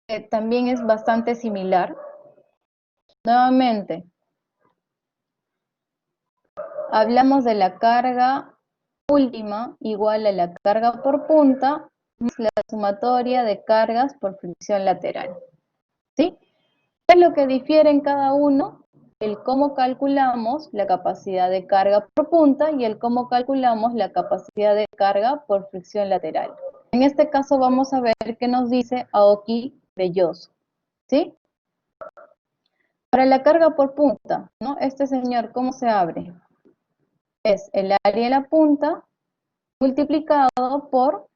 que también es bastante similar. Nuevamente, hablamos de la carga última igual a la carga por punta más la sumatoria de cargas por fricción lateral. ¿Sí? ¿Qué es lo que difiere en cada uno? El cómo calculamos la capacidad de carga por punta y el cómo calculamos la capacidad de carga por fricción lateral. En este caso vamos a ver qué nos dice Aoki Belloso. ¿Sí? Para la carga por punta, ¿no? Este señor, ¿cómo se abre? Es el área de la punta multiplicado por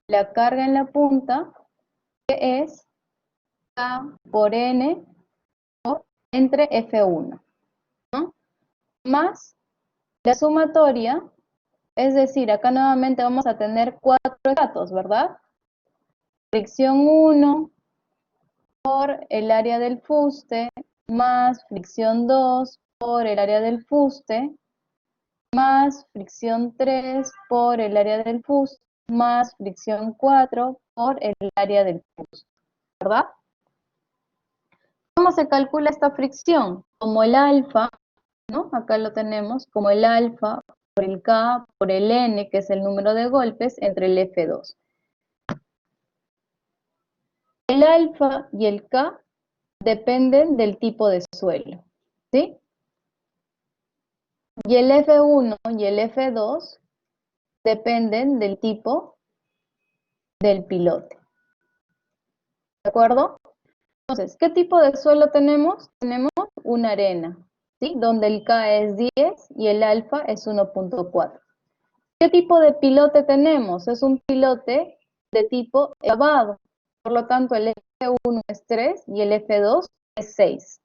la carga en la punta, que es K por N entre F1, ¿no? Más la sumatoria, es decir, acá nuevamente vamos a tener 4 datos, ¿verdad? Fricción 1 por el área del fuste, más fricción 2 por el área del fuste, más fricción 3 por el área del fuste, más fricción 4 por el área del fuste, ¿verdad? ¿Cómo se calcula esta fricción? Como el alfa, ¿no? Acá lo tenemos, como el alfa por el K por el N, que es el número de golpes, entre el F2. El alfa y el K dependen del tipo de suelo, ¿sí? Y el F1 y el F2 dependen del tipo del pilote, ¿de acuerdo? Entonces, ¿qué tipo de suelo tenemos? Tenemos una arena, ¿sí? Donde el K es 10 y el alfa es 1.4. ¿Qué tipo de pilote tenemos? Es un pilote de tipo excavado. Por lo tanto, el F1 es 3 y el F2 es 6.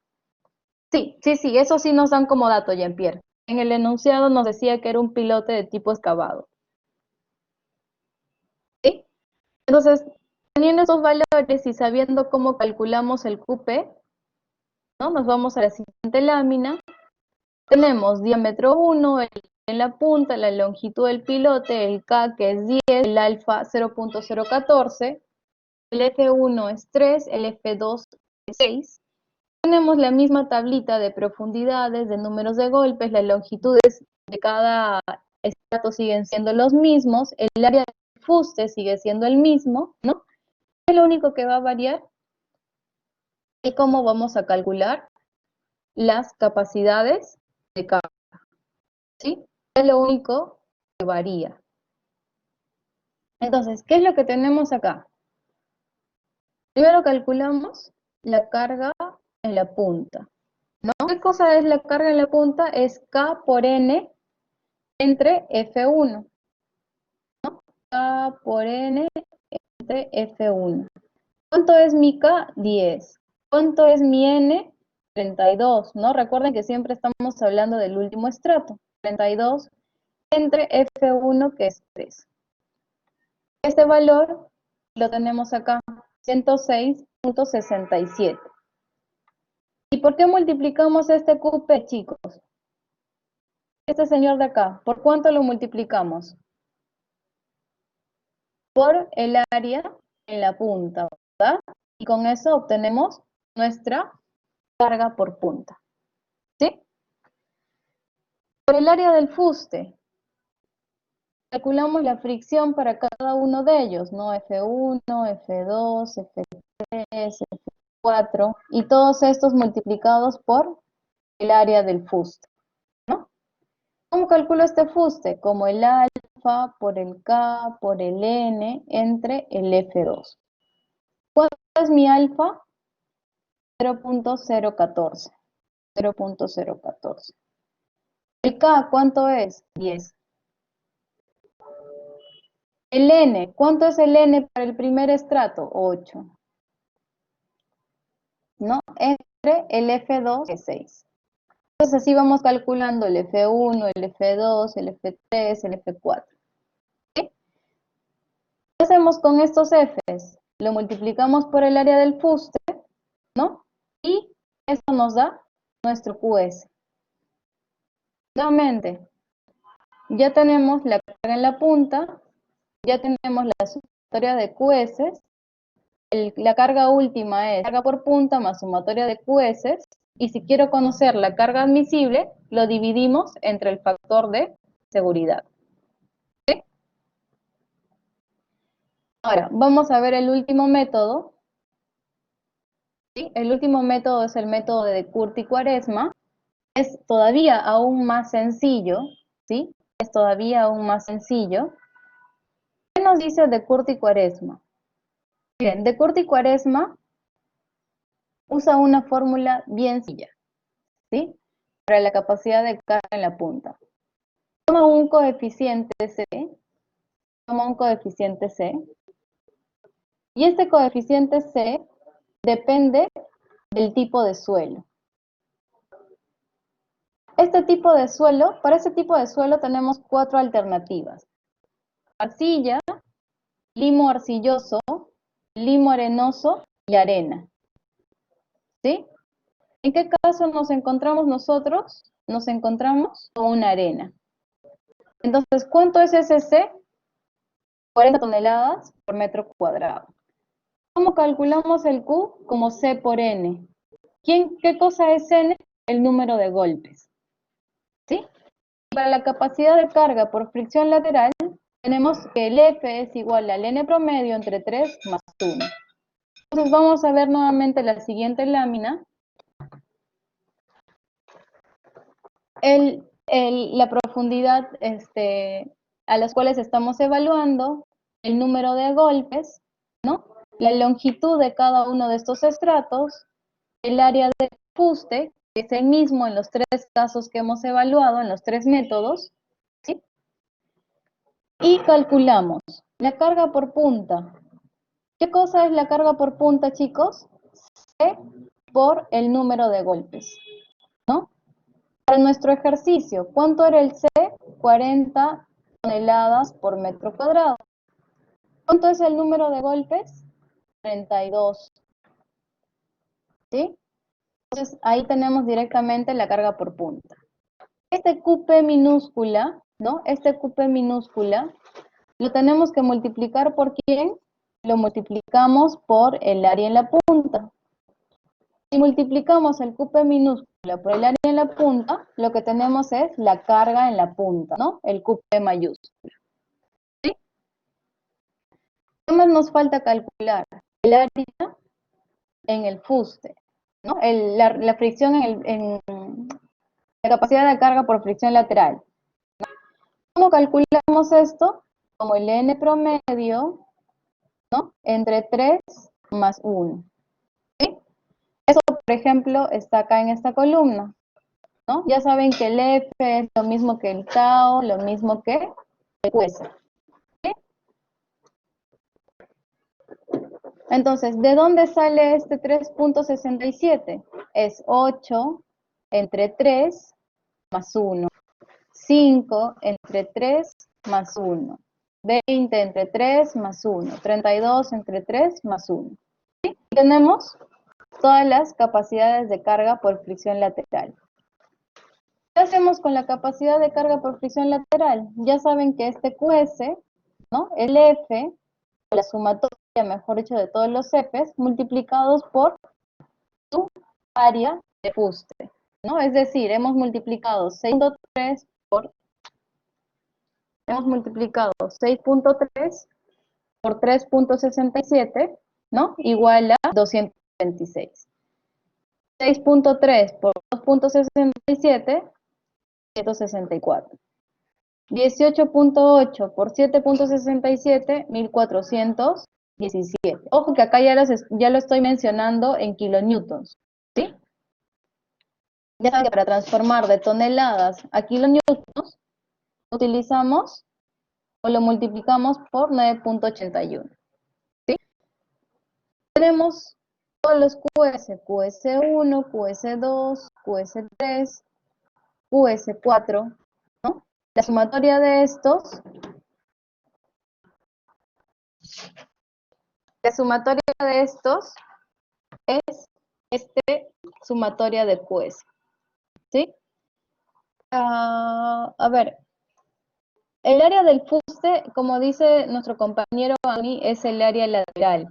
Sí, eso sí nos dan como dato, Jean-Pierre. En el enunciado nos decía que era un pilote de tipo excavado. ¿Sí? Entonces, teniendo esos valores y sabiendo cómo calculamos el QP, ¿no? Nos vamos a la siguiente lámina. Tenemos diámetro 1, en la punta, la longitud del pilote, el K que es 10, el alfa 0.014, el F1 es 3, el F2 es 6. Tenemos la misma tablita de profundidades, de números de golpes, las longitudes de cada estrato siguen siendo los mismos, el área del fuste sigue siendo el mismo, ¿no? Lo único que va a variar es cómo vamos a calcular las capacidades de carga, ¿sí? Es lo único que varía. Entonces, ¿qué es lo que tenemos acá? Primero calculamos la carga en la punta, ¿no? ¿Qué cosa es la carga en la punta? Es K por N entre F1, ¿no? K por N entre F1. ¿Cuánto es mi K? 10. ¿Cuánto es mi N? 32, ¿no? Recuerden que siempre estamos hablando del último estrato. 32 entre F1, que es 3. Este valor lo tenemos acá, 106.67. ¿Y por qué multiplicamos este QP, chicos? Este señor de acá, ¿por cuánto lo multiplicamos? Por el área en la punta, ¿verdad? Y con eso obtenemos nuestra carga por punta, ¿sí? Por el área del fuste, calculamos la fricción para cada uno de ellos, ¿no? F1, F2, F3, F4, y todos estos multiplicados por el área del fuste, ¿no? ¿Cómo calculo este fuste? Como el alfa por el K por el N entre el F2. ¿Cuánto es mi alfa? 0.014. 0.014. ¿El K cuánto es? 10. El N, ¿cuánto es el N para el primer estrato? 8. ¿No? Entre el F2 que es 6. Entonces así vamos calculando el F1, el F2, el F3, el F4. ¿Sí? ¿Qué hacemos con estos Fs? Lo multiplicamos por el área del fuste, ¿no? Y esto nos da nuestro QS. Nuevamente, ya tenemos la carga en la punta, ya tenemos la sumatoria de QS, la carga última es carga por punta más sumatoria de QS, y si quiero conocer la carga admisible, lo dividimos entre el factor de seguridad. ¿Sí? Ahora, vamos a ver el último método. ¿Sí? El último método es el método de Curti y Cuaresma. Es todavía aún más sencillo, ¿sí? Es todavía aún más sencillo. ¿Qué nos dice de Curti y Cuaresma? Miren, de Curti y Cuaresma usa una fórmula bien sencilla, ¿sí? Para la capacidad de carga en la punta. Toma un coeficiente C, y este coeficiente C depende del tipo de suelo. Para este tipo de suelo tenemos 4 alternativas. Arcilla, limo arcilloso, limo arenoso y arena. ¿Sí? ¿En qué caso nos encontramos nosotros? Nos encontramos con una arena. Entonces, ¿cuánto es ese C? 40 toneladas por metro cuadrado. ¿Cómo calculamos el Q? Como C por N. ¿Qué cosa es N? El número de golpes. ¿Sí? Para la capacidad de carga por fricción lateral, tenemos que el F es igual al N promedio entre 3 más 1. Entonces vamos a ver nuevamente la siguiente lámina. La profundidad a las cuales estamos evaluando, el número de golpes, ¿no? La longitud de cada uno de estos estratos, el área de fuste, es el mismo en los 3 casos que hemos evaluado, en los 3 métodos, ¿sí? Y calculamos la carga por punta. ¿Qué cosa es la carga por punta, chicos? C por el número de golpes, ¿no? Para nuestro ejercicio, ¿cuánto era el C? 40 toneladas por metro cuadrado. ¿Cuánto es el número de golpes? 32. ¿Sí? Entonces, ahí tenemos directamente la carga por punta. Este QP minúscula, ¿no? Este QP minúscula, lo tenemos que multiplicar ¿por quién? Lo multiplicamos por el área en la punta. Si multiplicamos el QP minúscula por el área en la punta, lo que tenemos es la carga en la punta, ¿no? El QP mayúscula. ¿Sí? ¿Qué más nos falta calcular? El área en el fuste, ¿no? La fricción en la capacidad de carga por fricción lateral. ¿Cómo calculamos esto? Como el N promedio, ¿no? Entre 3 más 1. ¿Sí? Eso, por ejemplo, está acá en esta columna, ¿no? Ya saben que el F es lo mismo que el tau, lo mismo que el QS. ¿Sí? Entonces, ¿de dónde sale este 3.67? Es 8 entre 3 más 1. 5 entre 3 más 1. 20 entre 3 más 1. 32 entre 3 más 1. ¿Sí? Tenemos todas las capacidades de carga por fricción lateral. ¿Qué hacemos con la capacidad de carga por fricción lateral? Ya saben que este QS, ¿no? El F, la sumatoria, mejor dicho, de todos los Fs, multiplicados por su área de fuste, ¿no? Es decir, hemos multiplicado 6.3 por 3.67, ¿no? Igual a 226. 6.3 por 2.67, 164. 18.8 por 7.67, 1417. Ojo que acá ya lo estoy mencionando en kilonewtons, ¿sí? Ya saben que para transformar de toneladas a kilonewtons, utilizamos o lo multiplicamos por 9.81. ¿Sí? Tenemos todos los QS, QS1, QS2, QS3, QS4, ¿no? La sumatoria de estos, es sumatoria de QS, ¿sí? A ver, el área del fuste, como dice nuestro compañero Ani, es el área lateral,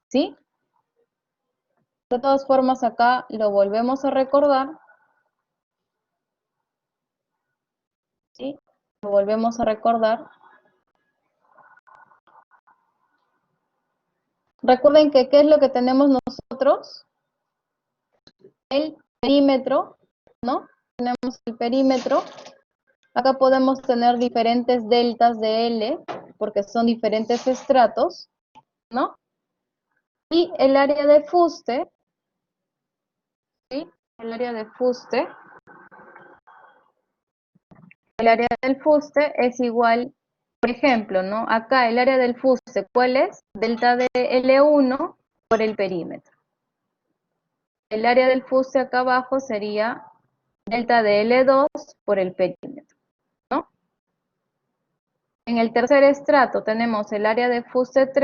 ¿sí? De todas formas, acá lo volvemos a recordar, ¿sí? Lo volvemos a recordar. Recuerden que, ¿qué es lo que tenemos nosotros? El perímetro, ¿no? Tenemos el perímetro. Acá podemos tener diferentes deltas de L, porque son diferentes estratos, ¿no? Y el área de fuste, ¿sí? El área de fuste. El área del fuste es igual, por ejemplo, ¿no? Acá el área del fuste, ¿cuál es? Delta de L1 por el perímetro. El área del fuste acá abajo sería delta de L2 por el perímetro, ¿no? En el tercer estrato tenemos el área de fuste 3,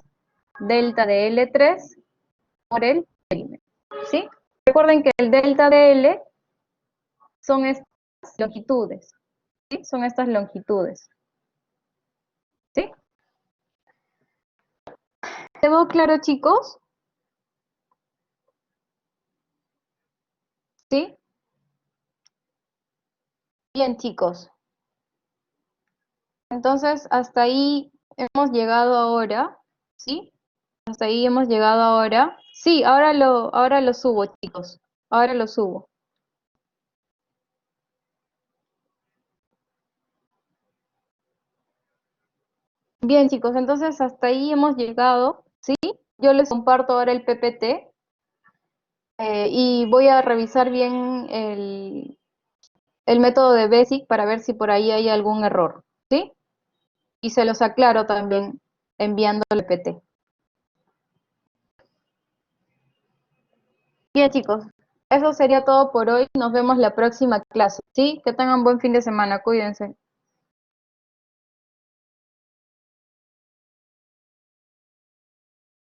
delta de L3 por el perímetro, ¿sí? Recuerden que el delta de L son estas longitudes, ¿sí? Son estas longitudes, ¿sí? ¿Quedó claro, chicos? ¿Sí? Bien, chicos. Entonces, hasta ahí hemos llegado ahora, ¿sí? Hasta ahí hemos llegado ahora. Sí, ahora lo subo, chicos. Ahora lo subo. Bien, chicos, entonces hasta ahí hemos llegado, ¿sí? Yo les comparto ahora el PPT. Y voy a revisar bien el método de BASIC para ver si por ahí hay algún error, ¿sí? Y se los aclaro también enviándole PT. Bien, chicos, eso sería todo por hoy. Nos vemos la próxima clase, ¿sí? Que tengan buen fin de semana, cuídense.